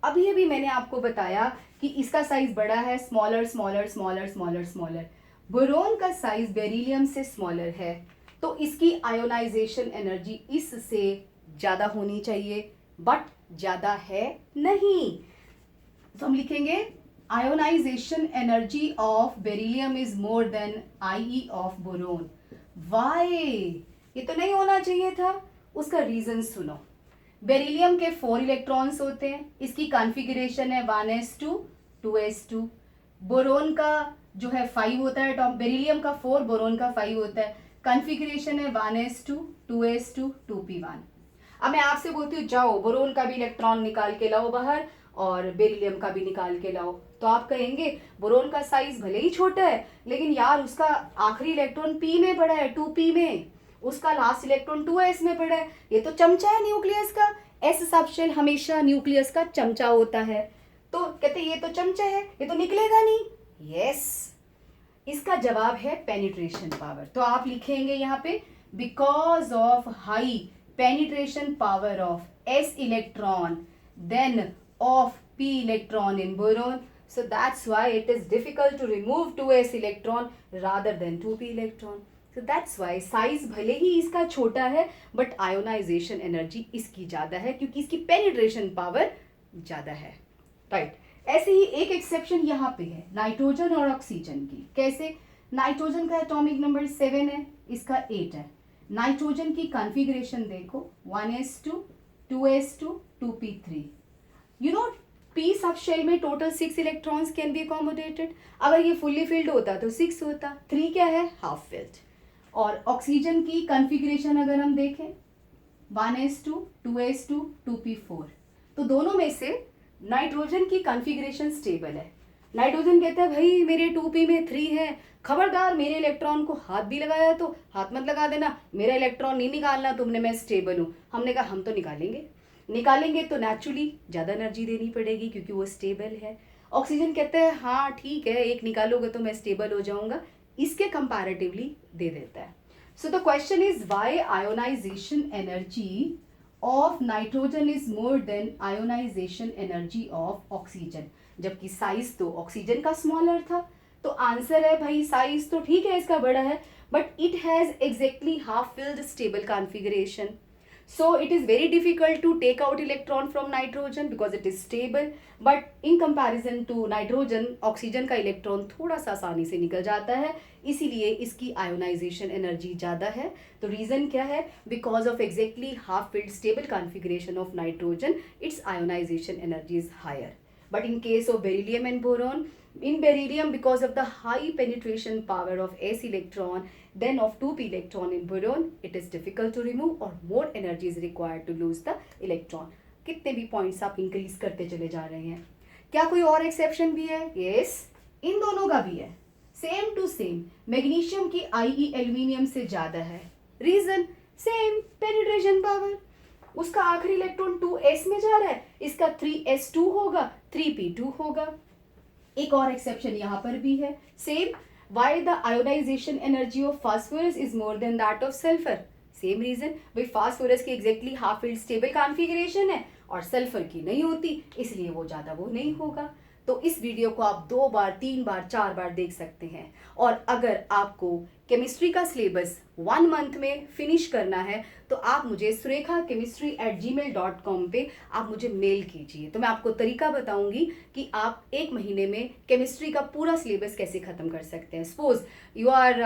अभी मैंने आपको बताया कि इसका साइज बड़ा है, smaller smaller smaller smaller smaller. Boron का साइज बेरिलियम से स्मॉलर है तो इसकी आयोनाइजेशन एनर्जी इससे ज्यादा होनी चाहिए, बट ज्यादा है नहीं। तो हम लिखेंगे ionization energy of beryllium is more than I of boron. Why? ये तो नहीं होना चाहिए था। उसका रीजन सुनो। बेरिलियम के 4 इलेक्ट्रॉन्स होते हैं, इसकी कॉन्फ़िगरेशन है 1s2 2s2। बोरोन का जो है 5 होता है, बेरिलियम का 4 बोरोन का 5 होता है, कॉन्फ़िगरेशन है 1s2 2s2 2p1। अब मैं आपसे बोलती हूँ जाओ बोरोन का भी इलेक्ट्रॉन निकाल के लाओ बाहर और बेरिलियम का भी निकाल के लाओ, तो आप कहेंगे बोरोन का साइज भले ही छोटा है लेकिन यार उसका आखिरी इलेक्ट्रॉन p में पड़ा है, 2p में, उसका लास्ट इलेक्ट्रॉन 2s में पड़ा है, ये तो चमचा है न्यूक्लियस का। s सबशेल हमेशा न्यूक्लियस का चमचा होता है, तो कहते ये तो चमचा है, ये तो निकलेगा नहीं। यस, इसका जवाब है पेनिट्रेशन पावर। तो आप लिखेंगे यहाँ पे because of high penetration power of s electron than of p electron in boron, so that's why it is difficult to remove 2s electron rather than 2p electron. So that's why size भले ही इसका छोटा है but ionization energy इसकी ज़्यादा है क्योंकि इसकी penetration power ज़्यादा है, right? ऐसे ही एक एक्सेप्शन यहाँ पे है नाइट्रोजन और ऑक्सीजन की। कैसे? नाइट्रोजन का एटॉमिक नंबर 7 है, इसका 8 है। नाइट्रोजन की कॉन्फ़िगरेशन देखो 1s2 2s2 2p3। You know p subshell में total 6 electrons can be accommodated. अगर ये फुल्ली फिल्ड होता तो 6 होता, 3 क्या है? Half filled. और ऑक्सीजन की कॉन्फ़िगरेशन अगर हम देखें 1s2 2s2 2p4, तो दोनों में से नाइट्रोजन की कॉन्फ़िगरेशन स्टेबल है। नाइट्रोजन कहता है भाई मेरे 2p में 3 है, खबरदार मेरे इलेक्ट्रॉन को हाथ भी लगाया तो हाथ मत लगा देना, मेरा इलेक्ट्रॉन नहीं निकालना तुमने, मैं स्टेबल हूँ। हमने कहा हम तो निकालेंगे। निकालेंगे तो नेचुरली ज़्यादा एनर्जी देनी पड़ेगी क्योंकि वो स्टेबल है। ऑक्सीजन कहते हैं हाँ ठीक है, एक निकालोगे तो मैं स्टेबल हो जाऊंगा, इसके कंपैरेटिवली दे देता है। So the question is why ionization energy of nitrogen is more than ionization energy of oxygen, जबकि साइज तो ऑक्सीजन का स्मॉलर था। तो आंसर है भाई साइज तो ठीक है इसका बड़ा है, but it has exactly half filled stable configuration. So it is very difficult to take out electron from nitrogen because it is stable, but in comparison to nitrogen, oxygen का इलेक्ट्रॉन थोड़ा सा आसानी से निकल जाता है, इसीलिए इसकी आयोनाइजेशन एनर्जी ज़्यादा है. तो रीज़न क्या है? Because of exactly half filled stable configuration of nitrogen, its ionization energy is higher. But in case of beryllium and boron, in beryllium, because of the high penetration power of s electron then of 2p electron in boron, it is difficult to remove or more energy is required to lose the electron. कितने भी पॉइंट्स आप इंक्रीज करते चले जा रहे हैं. क्या कोई और एक्सेप्शन भी है? यस, इन दोनों का भी है. सेम टू सेम, मैग्नीशियम की IE एल्यूमिनियम से ज़्यादा है. Reason same, penetration power. उसका आखिरी इलेक्ट्रॉन 2s में जा रहा है, इसका 3s2 होगा, 3p2 होगा. एक और एक्सेप्शन यहाँ पर भी है. Same, why the ionization energy of phosphorus is more than that of sulphur. Same reason, भाई फास्फोरस की exactly half filled stable configuration है और सल्फर की नहीं होती, इसलिए वो ज़्यादा वो नहीं होगा. तो इस वीडियो को आप 2 बार 3 बार 4 बार देख सकते हैं. और अगर आपको केमिस्ट्री का सिलेबस 1 मंथ में फिनिश करना है तो आप मुझे surekha@gmail.com पे आप मुझे मेल कीजिए. तो मैं आपको तरीका बताऊंगी कि आप 1 महीने में केमिस्ट्री का पूरा सिलेबस कैसे ख़त्म कर सकते हैं. Suppose you are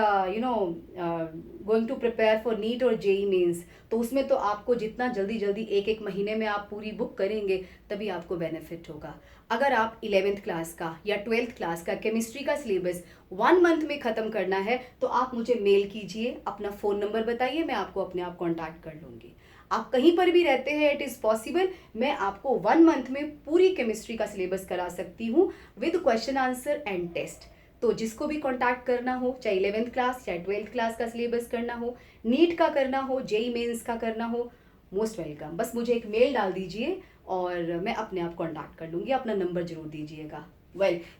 going to prepare for NEET और जेई मेंस, तो उसमें तो आपको जितना जल्दी जल्दी 1 महीने में आप पूरी बुक करेंगे तभी आपको बेनिफिट होगा. अगर आप 11th क्लास का या 12th क्लास का केमिस्ट्री का सिलेबस 1 मंथ में ख़त्म करना है तो आप मुझे मेल कीजिए, अपना फ़ोन नंबर बताइए, मैं आपको अपने आप कॉन्टैक्ट कर लूँगी. आप कहीं पर भी रहते हैं, इट इज़ पॉसिबल, मैं आपको 1 मंथ में पूरी केमिस्ट्री का सिलेबस करा सकती हूँ with question answer and test. तो जिसको भी कॉन्टैक्ट करना हो, चाहे 11th क्लास या 12th क्लास का सिलेबस करना हो, नीट का करना हो, जेई मेंस का करना हो, मोस्ट वेलकम. बस मुझे एक मेल डाल दीजिए और मैं अपने आप कॉन्टैक्ट कर लूँगी. अपना नंबर जरूर दीजिएगा.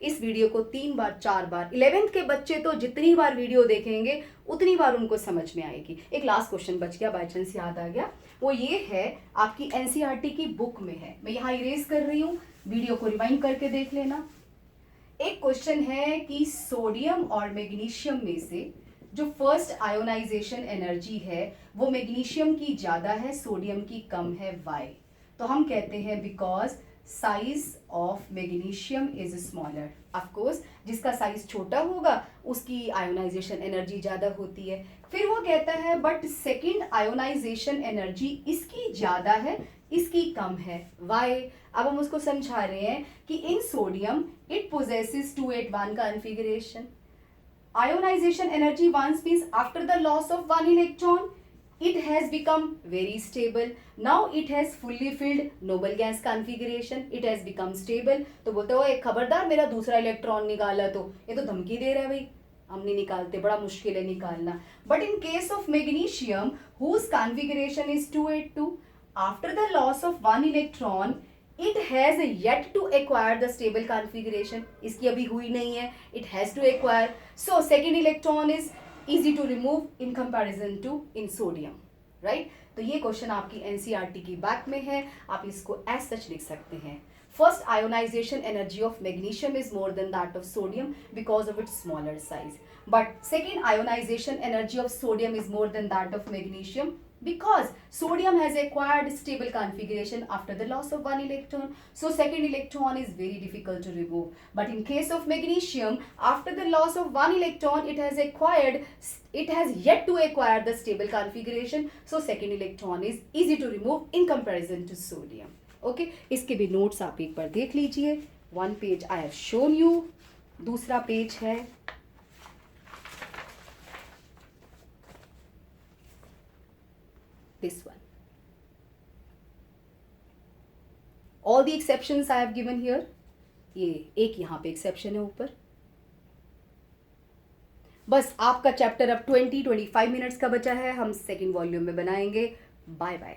इस वीडियो को 3 बार 4 बार, 11th के बच्चे तो जितनी बार वीडियो देखेंगे उतनी बार उनको समझ में आएगी. एक लास्ट क्वेश्चन बच गया, बाई चांस याद आ गया. वो ये है, आपकी NCERT की बुक में है, मैं यहाँ इरेज कर रही हूँ, वीडियो को रिवाइंड करके देख लेना. एक क्वेश्चन है कि सोडियम और मैग्नीशियम में से जो फर्स्ट आयोनाइजेशन एनर्जी है वो मैग्नीशियम की ज़्यादा है, सोडियम की कम है. वाई? तो हम कहते हैं because size of magnesium is smaller. Of course जिसका साइज छोटा होगा उसकी आयोनाइजेशन एनर्जी ज़्यादा होती है. फिर वो कहता है बट सेकेंड आयोनाइजेशन एनर्जी इसकी ज़्यादा है, इसकी कम है. वाई? अब हम उसको समझा रहे हैं कि इन sodium it possesses 281 configuration. Ionization energy once means after the loss of 1 electron, it has become very stable. Now it has fully filled noble gas configuration. It has become stable. तो बोलते हो खबरदार मेरा दूसरा इलेक्ट्रॉन निकाला, तो ये तो धमकी दे रहा है भाई, हम नहीं निकालते, बड़ा मुश्किल है निकालना. But in case of magnesium, whose configuration is 282, after the loss of 1 electron, it has yet to acquire the stable configuration. इसकी अभी हुई नहीं है, it has to acquire. So second electron is easy to remove in comparison to in sodium, right? तो ये क्वेश्चन आपकी NCERT की बैक में है, आप इसको as such लिख सकते हैं. First ionization energy of magnesium is more than that of sodium because of its smaller size. But second ionization energy of sodium is more than that of magnesium because sodium has acquired stable configuration after the loss of 1 electron. So second electron is very difficult to remove. But in case of magnesium, after the loss of 1 electron, it has yet to acquire the stable configuration. So second electron is easy to remove in comparison to sodium. Okay, इसके भी नोट्स आप एक बार देख लीजिए. 1 page I have shown you. दूसरा पेज है this one. All the exceptions I have given here. ये एक यहाँ पे एक्सेप्शन है ऊपर. बस आपका चैप्टर अब 20-25 मिनट्स का बचा है, हम सेकेंड वॉल्यूम में बनाएंगे. Bye bye.